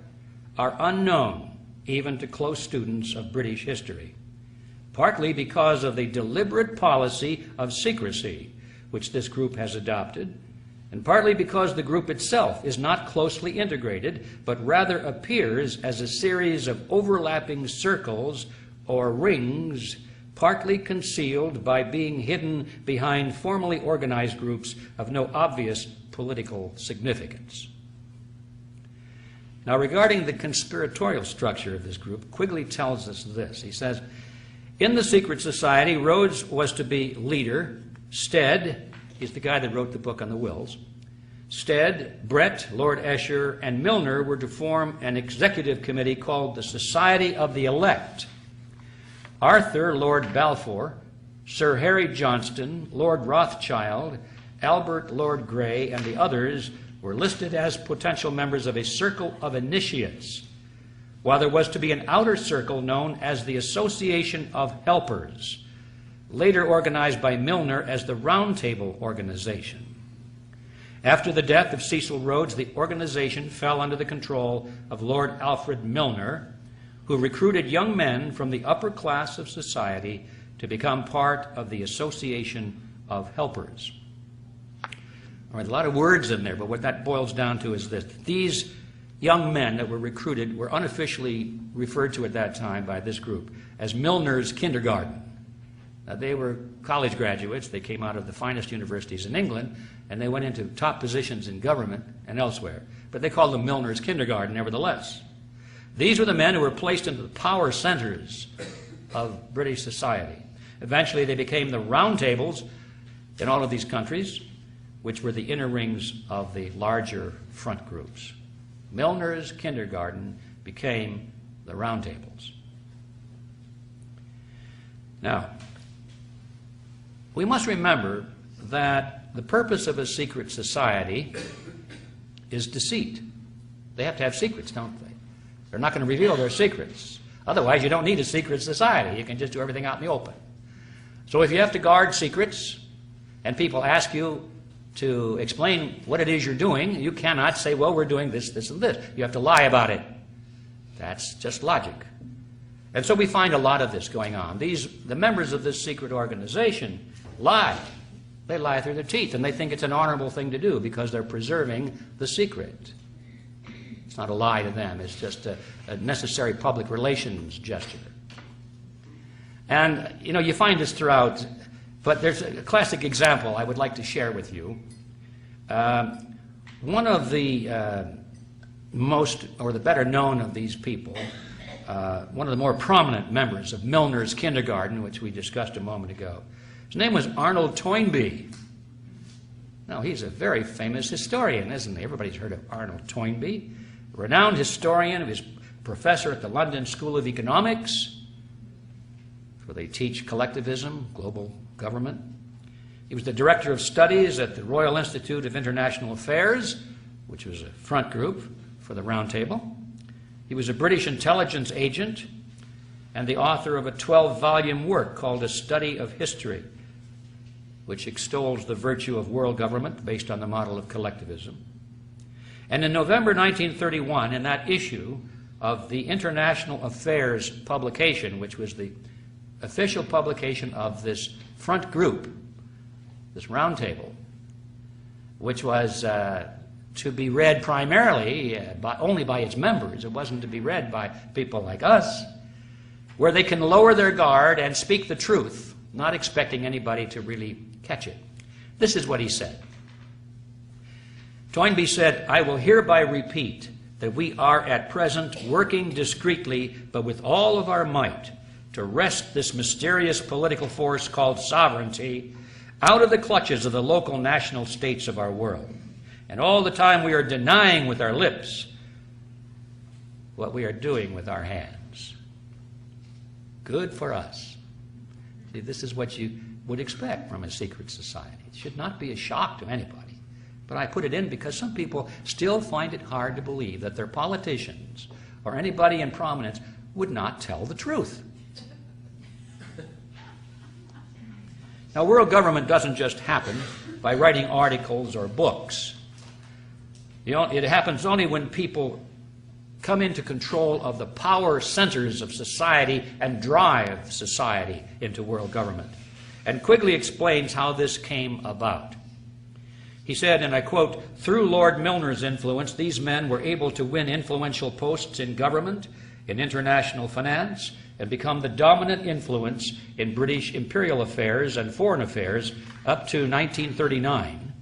are unknown even to close students of British history, partly because of the deliberate policy of secrecy which this group has adopted, and partly because the group itself is not closely integrated, but rather appears as a series of overlapping circles or rings, partly concealed by being hidden behind formally organized groups of no obvious political significance. Now, regarding the conspiratorial structure of this group, Quigley tells us this. He says, in the secret society, Rhodes was to be leader. Stead, he's the guy that wrote the book on the wills. Stead, Brett, Lord Esher, and Milner were to form an executive committee called the Society of the Elect. Arthur, Lord Balfour, Sir Harry Johnston, Lord Rothschild, Albert, Lord Grey, and the others were listed as potential members of a circle of initiates, while there was to be an outer circle known as the Association of Helpers, later organized by Milner as the Round Table Organization. After the death of Cecil Rhodes, the organization fell under the control of Lord Alfred Milner, who recruited young men from the upper class of society to become part of the Association of Helpers. All right, a lot of words in there, but what that boils down to is this. These young men that were recruited were unofficially referred to at that time by this group as Milner's kindergarten. Now, they were college graduates. They came out of the finest universities in England, and they went into top positions in government and elsewhere. But they called them Milner's kindergarten nevertheless. These were the men who were placed into the power centers of British society. Eventually, they became the round tables in all of these countries, which were the inner rings of the larger front groups. Milner's kindergarten became the round tables. Now, we must remember that the purpose of a secret society is deceit. They have to have secrets, don't they? They're not going to reveal their secrets. Otherwise, you don't need a secret society. You can just do everything out in the open. So if you have to guard secrets and people ask you to explain what it is you're doing, you cannot say, well, we're doing this, this, and this. You have to lie about it. That's just logic. And so we find a lot of this going on. The members of this secret organization lie. They lie through their teeth, and they think it's an honorable thing to do because they're preserving the secret. It's not a lie to them. It's just a necessary public relations gesture. And, you find this throughout, but there's a classic example I would like to share with you. One of the most, or the better known of these people, one of the more prominent members of Milner's kindergarten, which we discussed a moment ago, his name was Arnold Toynbee. Now, he's a very famous historian, isn't he? Everybody's heard of Arnold Toynbee. A renowned historian, he was professor at the London School of Economics, where they teach collectivism, global government. He was the director of studies at the Royal Institute of International Affairs, which was a front group for the Round Table. He was a British intelligence agent and the author of a 12-volume work called A Study of History, which extols the virtue of world government based on the model of collectivism. And in November 1931, in that issue of the International Affairs publication, which was the official publication of this front group, this round table, which was to be read primarily only by its members. It wasn't to be read by people like us, where they can lower their guard and speak the truth, not expecting anybody to really catch it. This is what he said. Toynbee said, "I will hereby repeat that we are at present working discreetly, but with all of our might, to wrest this mysterious political force called sovereignty out of the clutches of the local national states of our world. And all the time we are denying with our lips what we are doing with our hands." Good for us. See, this is what you would expect from a secret society. It should not be a shock to anybody. But I put it in because some people still find it hard to believe that their politicians or anybody in prominence would not tell the truth. Now, world government doesn't just happen by writing articles or books. It happens only when people come into control of the power centers of society and drive society into world government. And Quigley explains how this came about. He said, and I quote, "Through Lord Milner's influence, these men were able to win influential posts in government, in international finance, and become the dominant influence in British imperial affairs and foreign affairs up to 1939.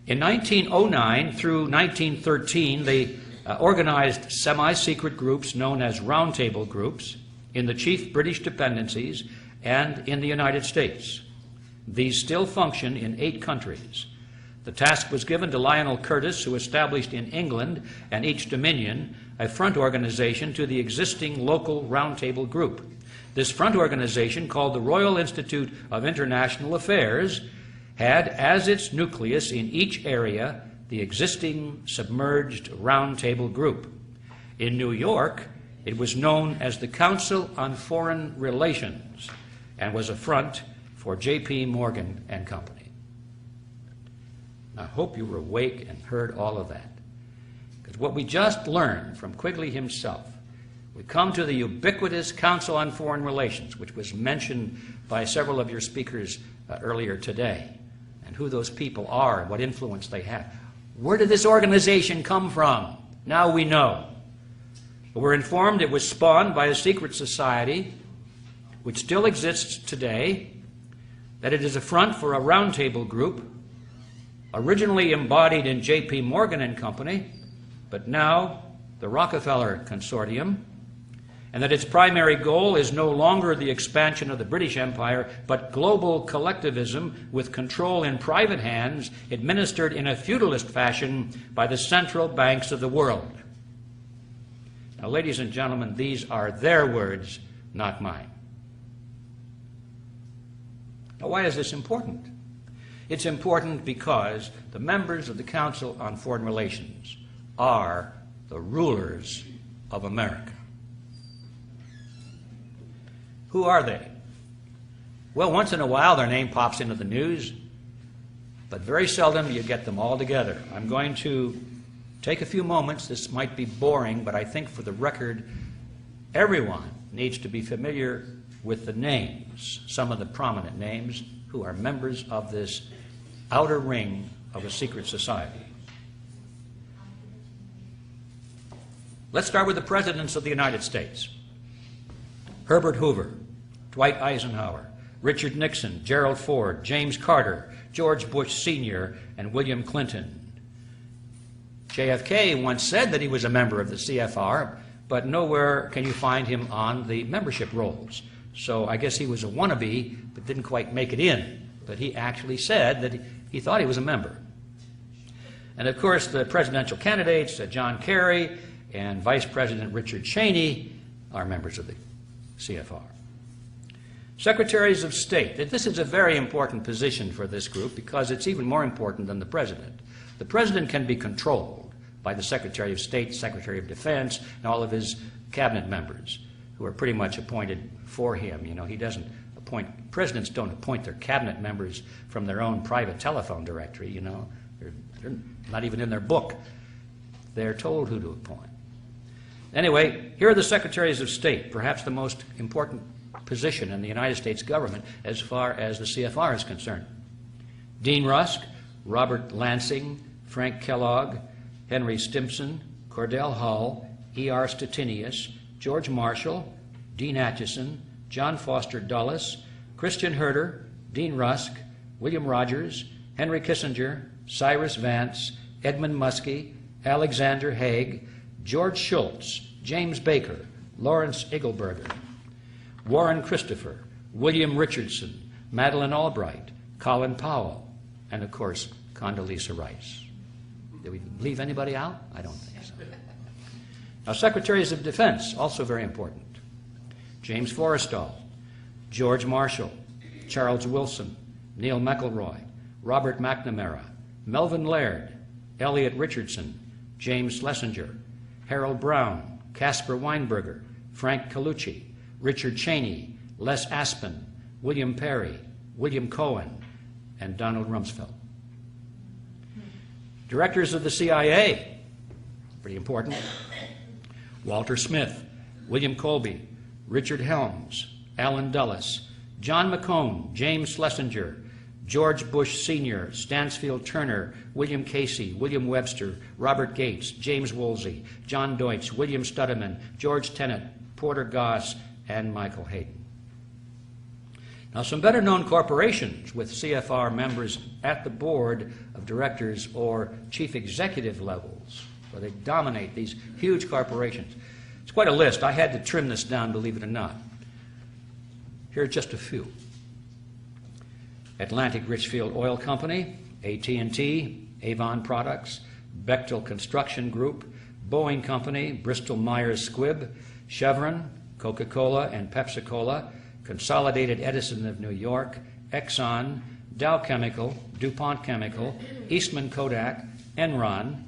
In 1909 through 1913, they organized semi-secret groups known as roundtable groups in the chief British dependencies and in the United States. These still function in 8 countries. The task was given to Lionel Curtis, who established in England and each dominion a front organization to the existing local roundtable group. This front organization, called the Royal Institute of International Affairs, had as its nucleus in each area the existing submerged roundtable group. In New York, it was known as the Council on Foreign Relations and was a front for J.P. Morgan and Company." I hope you were awake and heard all of that. Because what we just learned from Quigley himself, we come to the ubiquitous Council on Foreign Relations, which was mentioned by several of your speakers earlier today, and who those people are and what influence they have. Where did this organization come from? Now we know. We're informed it was spawned by a secret society which still exists today, that it is a front for a roundtable group originally embodied in J.P. Morgan and Company, but now the Rockefeller Consortium, and that its primary goal is no longer the expansion of the British Empire, but global collectivism with control in private hands, administered in a feudalist fashion by the central banks of the world. Now, ladies and gentlemen, these are their words, not mine. Now, why is this important? It's important because the members of the Council on Foreign Relations are the rulers of America. Who are they? Well, once in a while their name pops into the news, but very seldom you get them all together. I'm going to take a few moments. This might be boring, but I think for the record, everyone needs to be familiar with the names, some of the prominent names, who are members of this outer ring of a secret society. Let's start with the presidents of the United States. Herbert Hoover, Dwight Eisenhower, Richard Nixon, Gerald Ford, James Carter, George Bush Sr., and William Clinton. JFK once said that he was a member of the CFR, but nowhere can you find him on the membership rolls. So I guess he was a wannabe, but didn't quite make it in. But he actually said that he thought he was a member. And of course, the presidential candidates, John Kerry and Vice President Richard Cheney, are members of the CFR. Secretaries of State. This is a very important position for this group because it's even more important than the president. The president can be controlled by the Secretary of State, Secretary of Defense, and all of his cabinet members who are pretty much appointed for him. You know, he doesn't appoint, presidents don't appoint their cabinet members from their own private telephone directory, you know. They're not even in their book. They're told who to appoint. Anyway, here are the Secretaries of State, perhaps the most important position in the United States government as far as the CFR is concerned. Dean Rusk, Robert Lansing, Frank Kellogg, Henry Stimson, Cordell Hull, E.R. Stettinius, George Marshall, Dean Acheson, John Foster Dulles, Christian Herter, Dean Rusk, William Rogers, Henry Kissinger, Cyrus Vance, Edmund Muskie, Alexander Haig, George Shultz, James Baker, Lawrence Eagleburger, Warren Christopher, William Richardson, Madeleine Albright, Colin Powell, and of course, Condoleezza Rice. Did we leave anybody out? I don't think so. Now, Secretaries of Defense, also very important. James Forrestal, George Marshall, Charles Wilson, Neil McElroy, Robert McNamara, Melvin Laird, Elliot Richardson, James Schlesinger, Harold Brown, Caspar Weinberger, Frank Colucci, Richard Cheney, Les Aspin, William Perry, William Cohen, and Donald Rumsfeld. Directors of the CIA, pretty important: Walter Smith, William Colby, Richard Helms, Allen Dulles, John McCone, James Schlesinger, George Bush Sr., Stansfield Turner, William Casey, William Webster, Robert Gates, James Woolsey, John Deutsch, William Studeman, George Tenet, Porter Goss, and Michael Hayden. Now, some better-known corporations with CFR members at the board of directors or chief executive levels, where they dominate these huge corporations. It's quite a list. I had to trim this down, believe it or not. Here are just a few. Atlantic Richfield Oil Company, AT&T, Avon Products, Bechtel Construction Group, Boeing Company, Bristol Myers Squibb, Chevron, Coca-Cola and Pepsi-Cola, Consolidated Edison of New York, Exxon, Dow Chemical, DuPont Chemical, Eastman Kodak, Enron,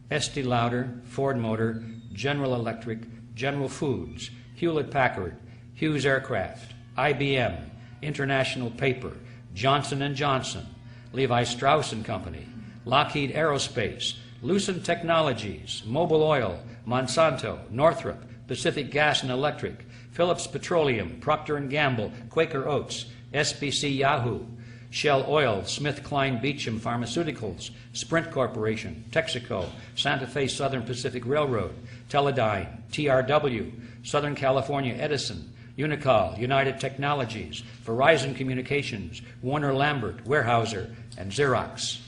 Estee Lauder, Ford Motor, General Electric, General Foods, Hewlett-Packard, Hughes Aircraft, IBM, International Paper, Johnson & Johnson, Levi Strauss & Company, Lockheed Aerospace, Lucent Technologies, Mobil Oil, Monsanto, Northrop, Pacific Gas and Electric, Phillips Petroleum, Procter & Gamble, Quaker Oats, SBC Yahoo, Shell Oil, SmithKline Beecham Pharmaceuticals, Sprint Corporation, Texaco, Santa Fe Southern Pacific Railroad, Teledyne, TRW, Southern California Edison, Unicol, United Technologies, Verizon Communications, Warner Lambert, Weyerhaeuser, and Xerox,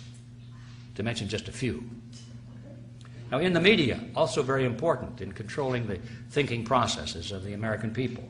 to mention just a few. Now, in the media, also very important in controlling the thinking processes of the American people.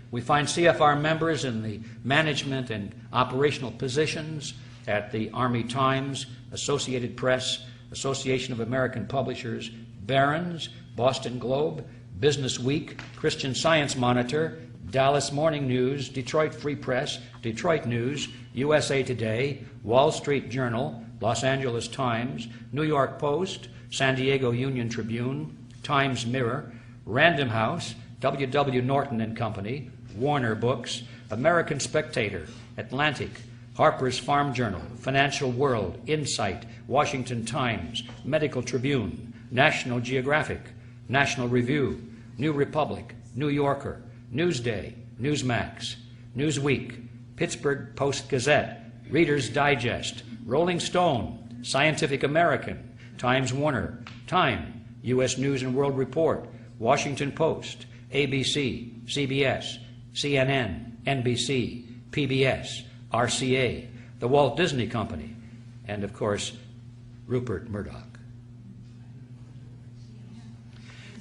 We find CFR members in the management and operational positions at the Army Times, Associated Press, Association of American Publishers, Barron's, Boston Globe, Business Week, Christian Science Monitor, Dallas Morning News, Detroit Free Press, Detroit News, USA Today, Wall Street Journal, Los Angeles Times, New York Post, San Diego Union Tribune, Times Mirror, Random House, W.W. Norton and Company, Warner Books, American Spectator, Atlantic, Harper's Farm Journal, Financial World, Insight, Washington Times, Medical Tribune, National Geographic, National Review, New Republic, New Yorker, Newsday, Newsmax, Newsweek, Pittsburgh Post-Gazette, Reader's Digest, Rolling Stone, Scientific American, Times Warner, Time, U.S. News and World Report, Washington Post, ABC, CBS, CNN, NBC, PBS, RCA, the Walt Disney Company, and, of course, Rupert Murdoch.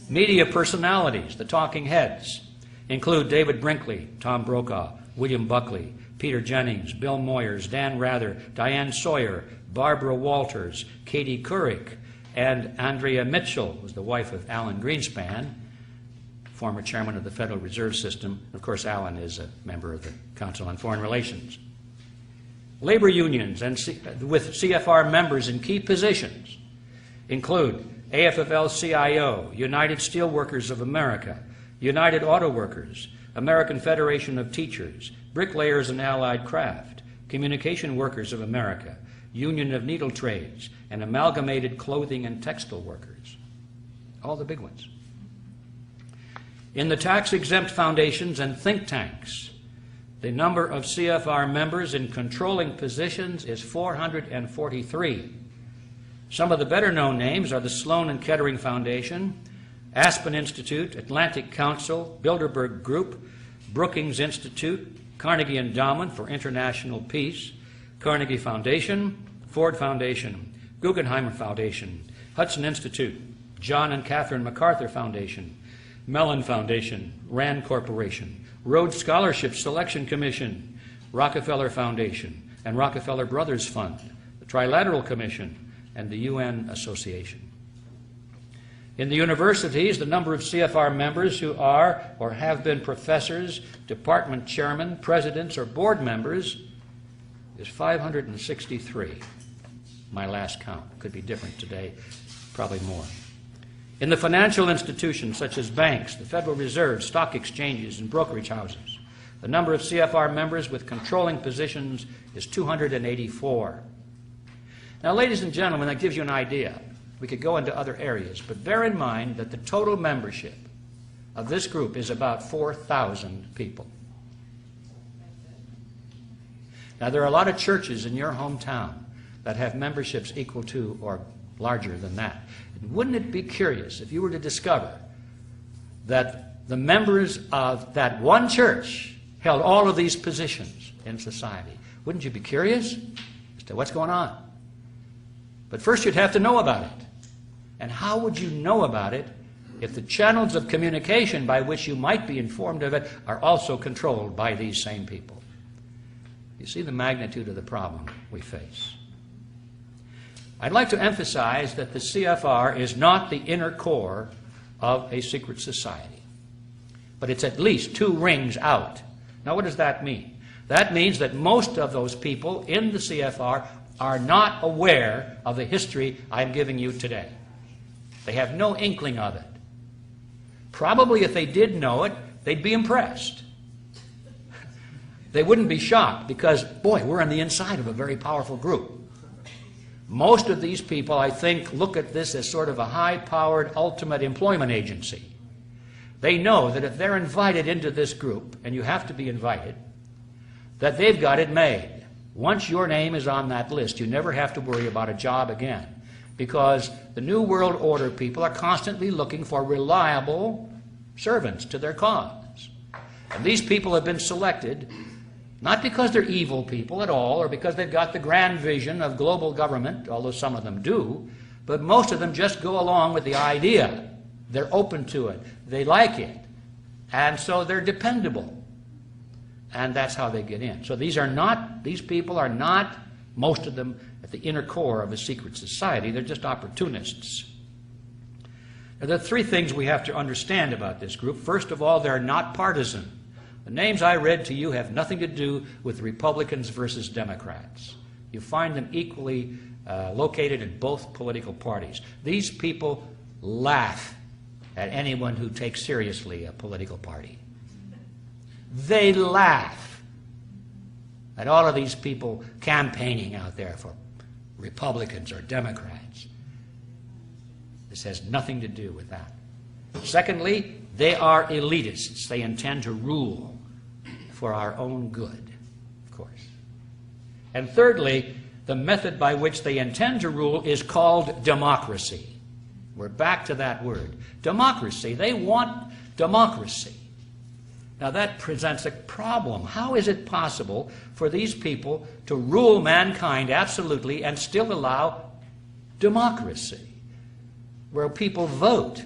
Media personalities, the talking heads, include David Brinkley, Tom Brokaw, William Buckley, Peter Jennings, Bill Moyers, Dan Rather, Diane Sawyer, Barbara Walters, Katie Couric, and Andrea Mitchell, who was the wife of Alan Greenspan, former chairman of the Federal Reserve System. Of course, Alan is a member of the Council on Foreign Relations. Labor unions and with CFR members in key positions include AFL-CIO, United Steelworkers of America, United Auto Workers, American Federation of Teachers, Bricklayers and Allied Craft, Communication Workers of America, Union of Needle Trades, and Amalgamated Clothing and Textile Workers. All the big ones. In the tax-exempt foundations and think tanks, the number of CFR members in controlling positions is 443. Some of the better-known names are the Sloan and Kettering Foundation, Aspen Institute, Atlantic Council, Bilderberg Group, Brookings Institute, Carnegie Endowment for International Peace, Carnegie Foundation, Ford Foundation, Guggenheim Foundation, Hudson Institute, John and Catherine MacArthur Foundation, Mellon Foundation, Rand Corporation, Rhodes Scholarship Selection Commission, Rockefeller Foundation, and Rockefeller Brothers Fund, the Trilateral Commission, and the UN Association. In the universities, the number of CFR members who are or have been professors, department chairmen, presidents, or board members is 563. My last count. Could be different today, probably more. In the financial institutions such as banks, the Federal Reserve, stock exchanges, and brokerage houses, the number of CFR members with controlling positions is 284. Now, ladies and gentlemen, that gives you an idea. We could go into other areas, but bear in mind that the total membership of this group is about 4,000 people. Now, there are a lot of churches in your hometown that have memberships equal to or larger than that. Wouldn't it be curious if you were to discover that the members of that one church held all of these positions in society? Wouldn't you be curious as to what's going on? But first you'd have to know about it. And how would you know about it if the channels of communication by which you might be informed of it are also controlled by these same people? You see the magnitude of the problem we face. I'd like to emphasize that the CFR is not the inner core of a secret society, but it's at least 2 rings out. Now, what does that mean? That means that most of those people in the CFR are not aware of the history I'm giving you today. They have no inkling of it. Probably if they did know it, they'd be impressed. They wouldn't be shocked because, boy, we're on the inside of a very powerful group. Most of these people, I think, look at this as sort of a high-powered ultimate employment agency. They know that if they're invited into this group, and you have to be invited, that they've got it made. Once your name is on that list, you never have to worry about a job again, because the New World Order people are constantly looking for reliable servants to their cause. And these people have been selected not because they're evil people at all, or because they've got the grand vision of global government, although some of them do, but most of them just go along with the idea. They're open to it. They like it. And so they're dependable. And that's how they get in. So these people are not, most of them, at the inner core of a secret society. They're just opportunists. Now, there are 3 things we have to understand about this group. First of all, they're not partisan. The names I read to you have nothing to do with Republicans versus Democrats. You find them equally located in both political parties. These people laugh at anyone who takes seriously a political party. They laugh at all of these people campaigning out there for Republicans or Democrats. This has nothing to do with that. Secondly, they are elitists. They intend to rule for our own good, of course. And thirdly, the method by which they intend to rule is called democracy. We're back to that word. Democracy. They want democracy. Now that presents a problem. How is it possible for these people to rule mankind absolutely and still allow democracy, where people vote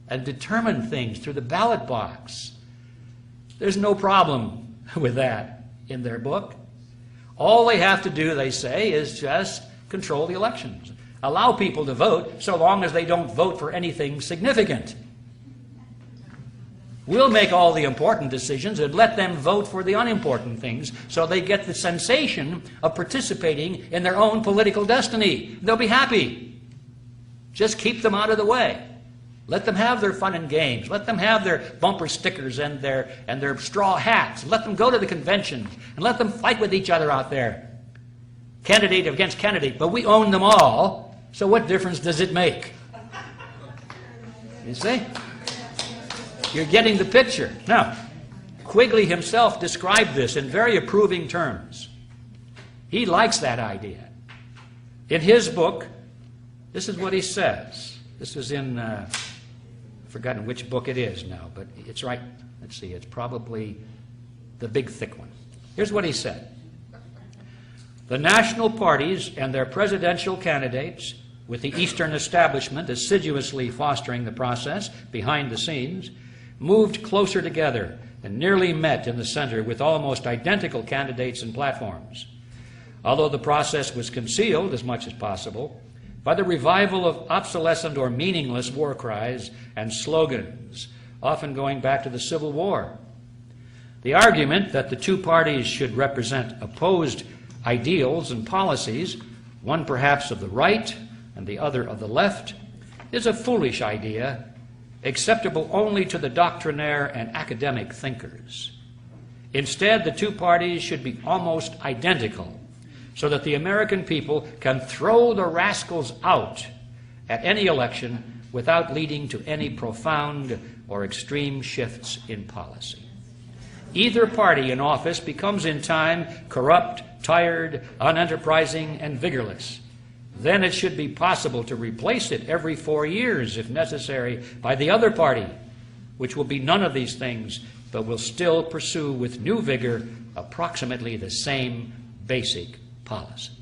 and determine things through the ballot box? There's no problem with that in their book. All they have to do, they say, is just control the elections. Allow people to vote so long as they don't vote for anything significant. We'll make all the important decisions and let them vote for the unimportant things so they get the sensation of participating in their own political destiny. They'll be happy. Just keep them out of the way. Let them have their fun and games. Let them have their bumper stickers and their straw hats. Let them go to the conventions and let them fight with each other out there. Candidate against candidate, but we own them all, so what difference does it make? You see? You're getting the picture. Now, Quigley himself described this in very approving terms. He likes that idea. In his book, this is what he says. This is in, I've forgotten which book it is now, but it's right. Let's see, it's probably the big thick one. Here's what he said. The national parties and their presidential candidates, with the Eastern establishment assiduously fostering the process behind the scenes, moved closer together and nearly met in the center with almost identical candidates and platforms. Although the process was concealed as much as possible by the revival of obsolescent or meaningless war cries and slogans, often going back to the Civil War. The argument that the 2 parties should represent opposed ideals and policies, one perhaps of the right and the other of the left, is a foolish idea, acceptable only to the doctrinaire and academic thinkers. Instead, the two parties should be almost identical, so that the American people can throw the rascals out at any election without leading to any profound or extreme shifts in policy. Either party in office becomes in time corrupt, tired, unenterprising, and vigorless. Then it should be possible to replace it every 4 years, if necessary, by the other party, which will be none of these things, but will still pursue with new vigor approximately the same basic policies.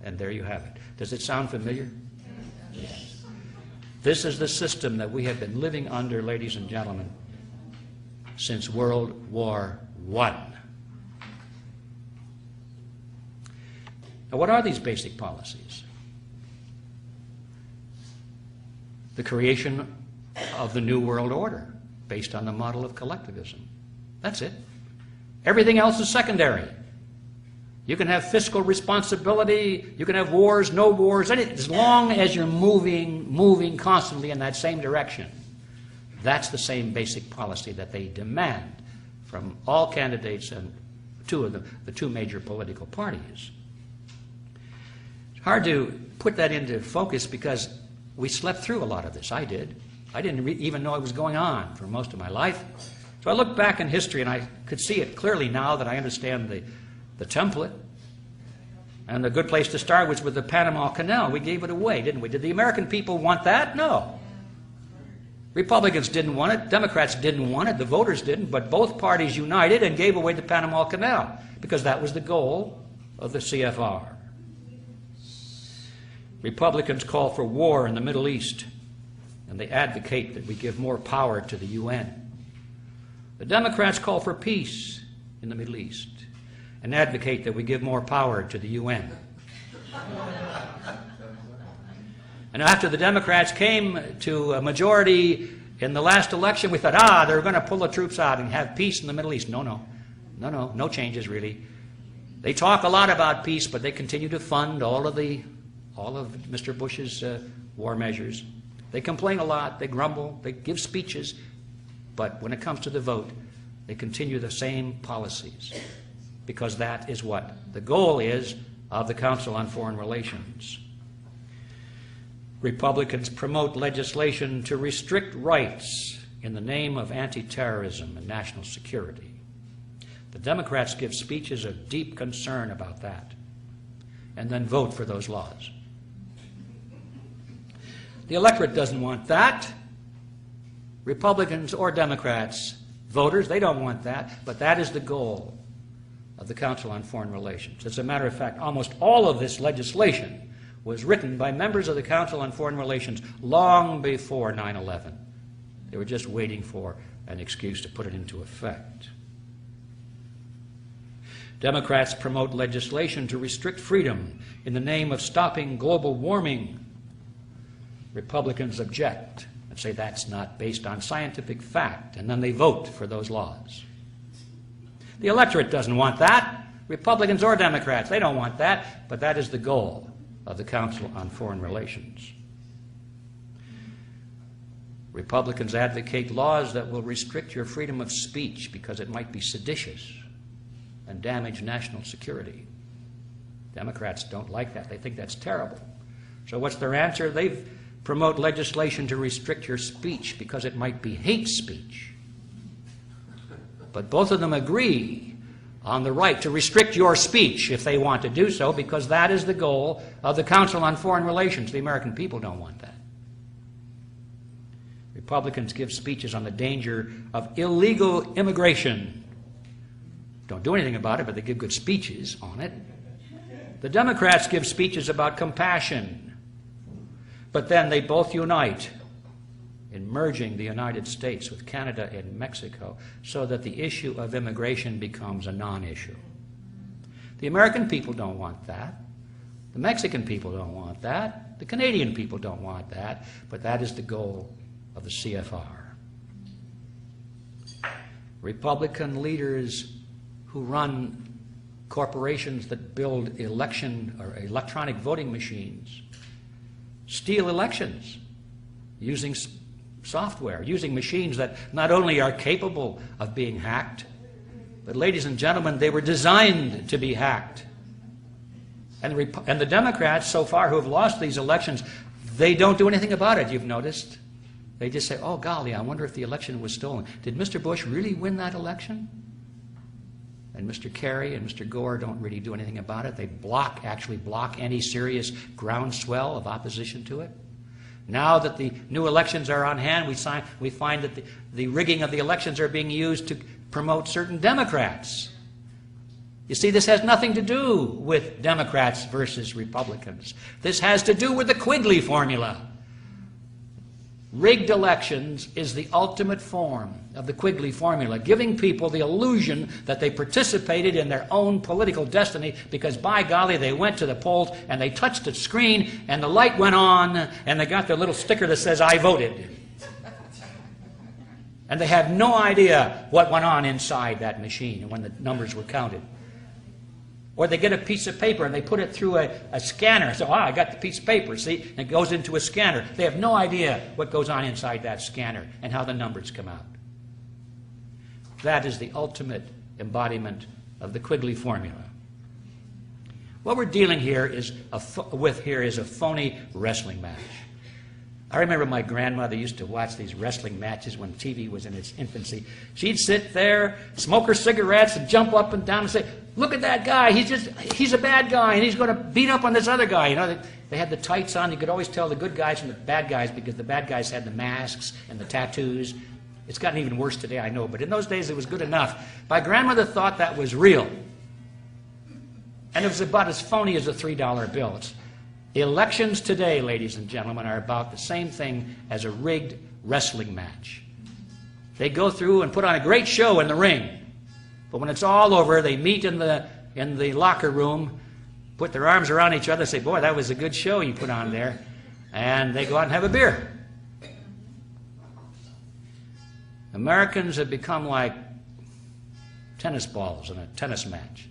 And there you have it. Does it sound familiar? Yes. This is the system that we have been living under, ladies and gentlemen, since World War I. Now, what are these basic policies? The creation of the New World Order based on the model of collectivism. That's it. Everything else is secondary. You can have fiscal responsibility, you can have wars, no wars, as long as you're moving constantly in that same direction. That's the same basic policy that they demand from all candidates and the two major political parties. It's hard to put that into focus because we slept through a lot of this. I did. I didn't even know it was going on for most of my life. So I look back in history and I could see it clearly now that I understand the template. And the good place to start was with the Panama Canal. We gave it away, didn't we? Did the American people want that? No. Republicans didn't want it. Democrats didn't want it. The voters didn't. But both parties united and gave away the Panama Canal because that was the goal of the CFR. Republicans call for war in the Middle East, and they advocate that we give more power to the UN. The Democrats call for peace in the Middle East and advocate that we give more power to the UN. And after the Democrats came to a majority in the last election, we thought, they're going to pull the troops out and have peace in the Middle East. No changes really. They talk a lot about peace, but they continue to fund all of Mr. Bush's war measures. They complain a lot, they grumble, they give speeches, but when it comes to the vote, they continue the same policies, because that is what the goal is of the Council on Foreign Relations. Republicans promote legislation to restrict rights in the name of anti-terrorism and national security. The Democrats give speeches of deep concern about that and then vote for those laws. The electorate doesn't want that. Republicans or Democrats, voters, they don't want that, but that is the goal of the Council on Foreign Relations. As a matter of fact, almost all of this legislation was written by members of the Council on Foreign Relations long before 9/11. They were just waiting for an excuse to put it into effect. Democrats promote legislation to restrict freedom in the name of stopping global warming. Republicans object and say that's not based on scientific fact, and then they vote for those laws. The electorate doesn't want that. Republicans or Democrats, they don't want that, but that is the goal of the Council on Foreign Relations. Republicans advocate laws that will restrict your freedom of speech because it might be seditious and damage national security. Democrats don't like that. They think that's terrible. So what's their answer? They promote legislation to restrict your speech because it might be hate speech. But both of them agree on the right to restrict your speech if they want to do so, because that is the goal of the Council on Foreign Relations. The American people don't want that. Republicans give speeches on the danger of illegal immigration. Don't do anything about it, but they give good speeches on it. The Democrats give speeches about compassion, but then they both unite in merging the United States with Canada and Mexico so that the issue of immigration becomes a non-issue. The American people don't want that. The Mexican people don't want that. The Canadian people don't want that, but that is the goal of the CFR. Republican leaders who run corporations that build election or electronic voting machines steal elections using software, using machines that not only are capable of being hacked, but, ladies and gentlemen, they were designed to be hacked. And the Democrats, so far, who have lost these elections, they don't do anything about it, you've noticed. They just say, oh, golly, I wonder if the election was stolen. Did Mr. Bush really win that election? And Mr. Kerry and Mr. Gore don't really do anything about it. They actually block any serious groundswell of opposition to it. Now that the new elections are on hand, we find that the rigging of the elections are being used to promote certain Democrats. You see, this has nothing to do with Democrats versus Republicans. This has to do with the Quigley formula. Rigged elections is the ultimate form of the Quigley formula, giving people the illusion that they participated in their own political destiny because, by golly, they went to the polls and they touched a screen and the light went on and they got their little sticker that says, I voted. And they have no idea what went on inside that machine when the numbers were counted. Or they get a piece of paper and they put it through a scanner. So, I got the piece of paper, see? And it goes into a scanner. They have no idea what goes on inside that scanner and how the numbers come out. That is the ultimate embodiment of the Quigley formula. What we're dealing with here is a phony wrestling match. I remember my grandmother used to watch these wrestling matches when TV was in its infancy. She'd sit there, smoke her cigarettes, and jump up and down and say, look at that guy, he's a bad guy, and he's going to beat up on this other guy. You know, they had the tights on. You could always tell the good guys from the bad guys because the bad guys had the masks and the tattoos. It's gotten even worse today, I know, but in those days it was good enough. My grandmother thought that was real. And it was about as phony as a $3 bill. Elections today, ladies and gentlemen, are about the same thing as a rigged wrestling match. They go through and put on a great show in the ring. But when it's all over, they meet in the locker room, put their arms around each other, say, boy, that was a good show you put on there. And they go out and have a beer. Americans have become like tennis balls in a tennis match.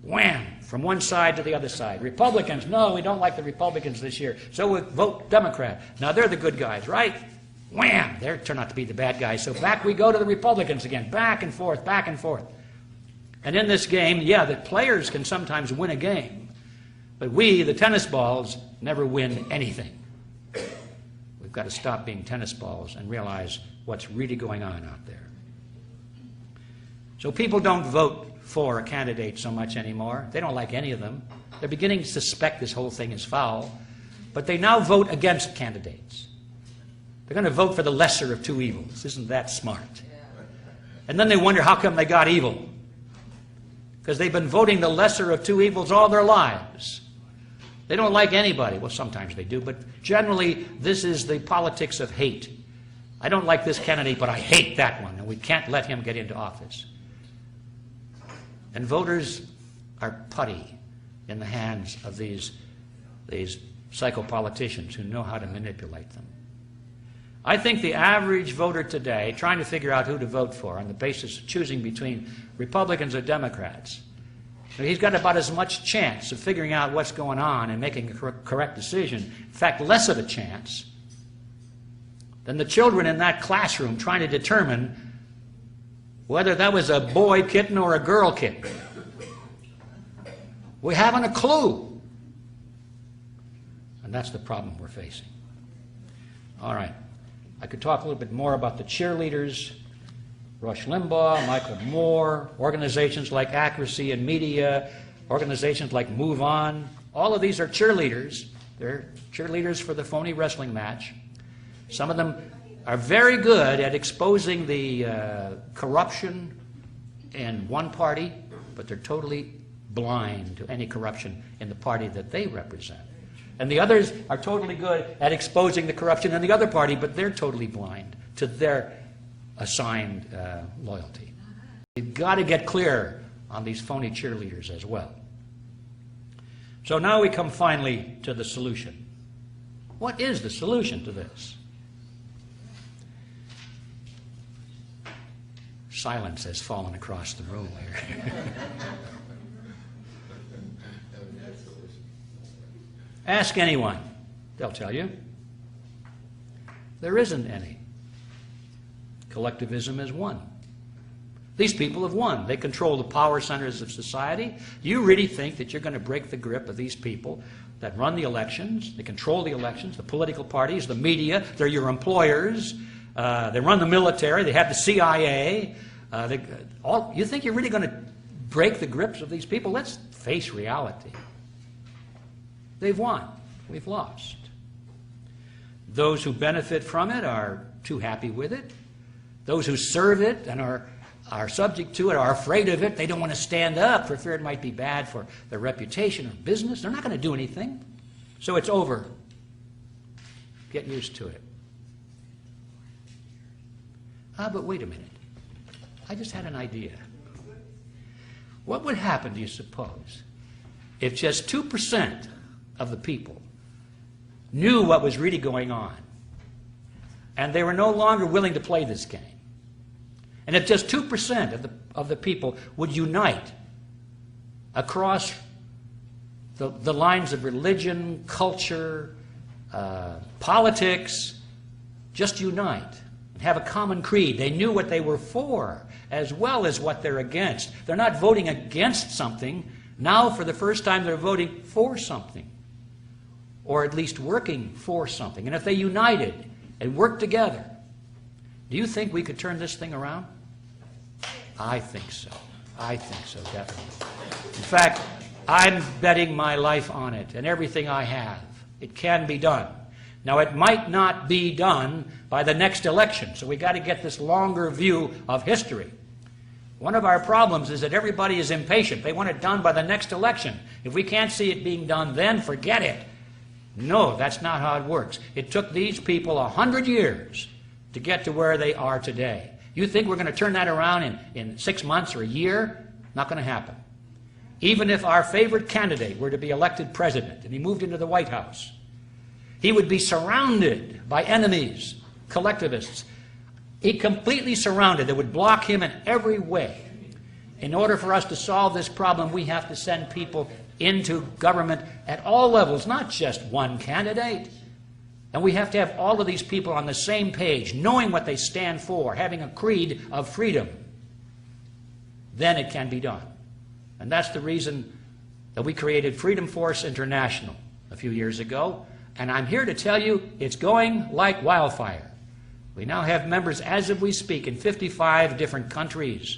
Wham! From one side to the other side. Republicans, no, we don't like the Republicans this year, so we vote Democrat. Now they're the good guys, right? Wham! They turn out to be the bad guys. So back we go to the Republicans again. Back and forth, back and forth. And in this game, yeah, the players can sometimes win a game. But we, the tennis balls, never win anything. We've got to stop being tennis balls and realize what's really going on out there. So people don't vote for a candidate so much anymore. They don't like any of them. They're beginning to suspect this whole thing is foul. But they now vote against candidates. They're going to vote for the lesser of two evils. Isn't that smart? And then they wonder how come they got evil. Because they've been voting the lesser of two evils all their lives. They don't like anybody. Well, sometimes they do, but generally this is the politics of hate. I don't like this candidate, but I hate that one, and we can't let him get into office. And voters are putty in the hands of these psychopoliticians who know how to manipulate them. I think the average voter today, trying to figure out who to vote for on the basis of choosing between Republicans or Democrats, he's got about as much chance of figuring out what's going on and making a correct decision, in fact, less of a chance, than the children in that classroom trying to determine whether that was a boy kitten or a girl kitten. We haven't a clue. And that's the problem we're facing. All right. I could talk a little bit more about the cheerleaders, Rush Limbaugh, Michael Moore, organizations like Accuracy in Media, organizations like Move On. All of these are cheerleaders. They're cheerleaders for the phony wrestling match. Some of them are very good at exposing the corruption in one party, but they're totally blind to any corruption in the party that they represent. And the others are totally good at exposing the corruption in the other party, but they're totally blind to their assigned loyalty. You've got to get clear on these phony cheerleaders as well. So now we come finally to the solution. What is the solution to this? Silence has fallen across the room here. Ask anyone. They'll tell you. There isn't any. Collectivism is one. These people have won. They control the power centers of society. Do you really think that you're going to break the grip of these people that run the elections? They control the elections, the political parties, the media. They're your employers. They run the military. They have the CIA. You think you're really going to break the grips of these people? Let's face reality. They've won. We've lost. Those who benefit from it are too happy with it. Those who serve it and are subject to it are afraid of it. They don't want to stand up for fear it might be bad for their reputation or business. They're not going to do anything. So it's over. Get used to it. But wait a minute. I just had an idea. What would happen, do you suppose, if just 2% of the people knew what was really going on and they were no longer willing to play this game? And if just 2% of the people would unite across the lines of religion, culture, politics, just unite and have a common creed. They knew what they were for as well as what they're against. They're not voting against something. Now, for the first time, they're voting for something, or at least working for something. And if they united and worked together, do you think we could turn this thing around? I think so. I think so, definitely. In fact, I'm betting my life on it and everything I have. It can be done. Now, it might not be done by the next election, so we've got to get this longer view of history. One of our problems is that everybody is impatient. They want it done by the next election. If we can't see it being done then, forget it. No, that's not how it works. It took these people 100 years to get to where they are today. You think we're going to turn that around in 6 months or a year? Not going to happen. Even if our favorite candidate were to be elected president and he moved into the White House, he would be surrounded by enemies, collectivists. He completely surrounded. They would block him in every way. In order for us to solve this problem, we have to send people into government at all levels, not just one candidate. And we have to have all of these people on the same page, knowing what they stand for, having a creed of freedom. Then it can be done. And that's the reason that we created Freedom Force International a few years ago. And I'm here to tell you it's going like wildfire. We now have members, as of we speak, in 55 different countries.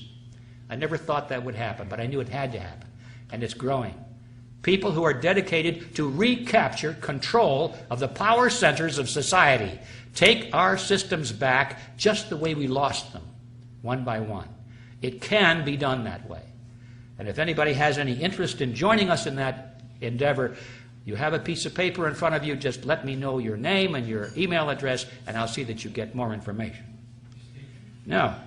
I never thought that would happen, but I knew it had to happen. And it's growing. People who are dedicated to recapture control of the power centers of society. Take our systems back just the way we lost them, one by one. It can be done that way. And if anybody has any interest in joining us in that endeavor, you have a piece of paper in front of you. Just let me know your name and your email address, and I'll see that you get more information. Now,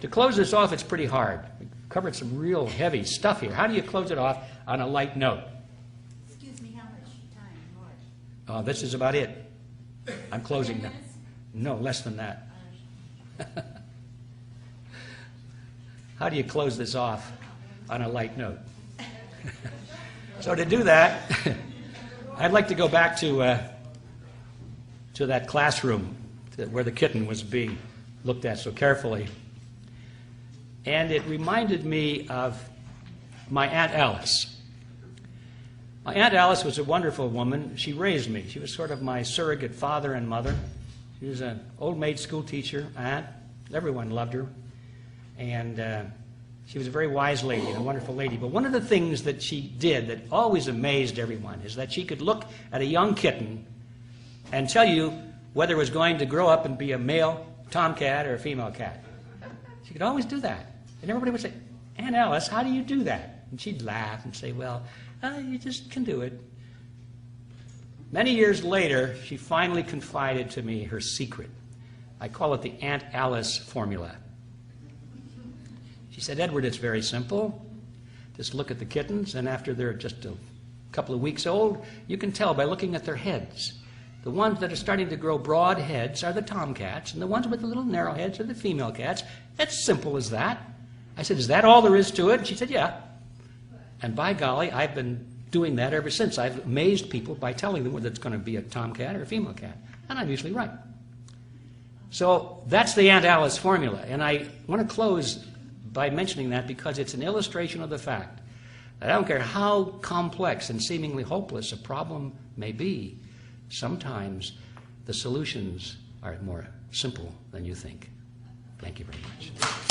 to close this off, it's pretty hard. We've covered some real heavy stuff here. How do you close it off on a light note? Excuse me, how much time more? This is about it. I'm closing now. No, less than that. How do you close this off on a light note? So to do that, I'd like to go back to that classroom where the kitten was being looked at so carefully. And it reminded me of my Aunt Alice. My Aunt Alice was a wonderful woman. She raised me. She was sort of my surrogate father and mother. She was an old maid school teacher, aunt. Everyone loved her. And she was a very wise lady and a wonderful lady. But one of the things that she did that always amazed everyone is that she could look at a young kitten and tell you whether it was going to grow up and be a male tomcat or a female cat. She could always do that. And everybody would say, Aunt Alice, how do you do that? And she'd laugh and say, well, you just can do it. Many years later, she finally confided to me her secret. I call it the Aunt Alice formula. She said, Edward, it's very simple. Just look at the kittens, and after they're just a couple of weeks old, you can tell by looking at their heads. The ones that are starting to grow broad heads are the tomcats, and the ones with the little narrow heads are the female cats. It's simple as that. I said, is that all there is to it? And she said, yeah. And by golly, I've been doing that ever since. I've amazed people by telling them whether it's going to be a tomcat or a female cat, and I'm usually right. So that's the Aunt Alice formula, and I want to close by mentioning that because it's an illustration of the fact that I don't care how complex and seemingly hopeless a problem may be, sometimes the solutions are more simple than you think. Thank you very much.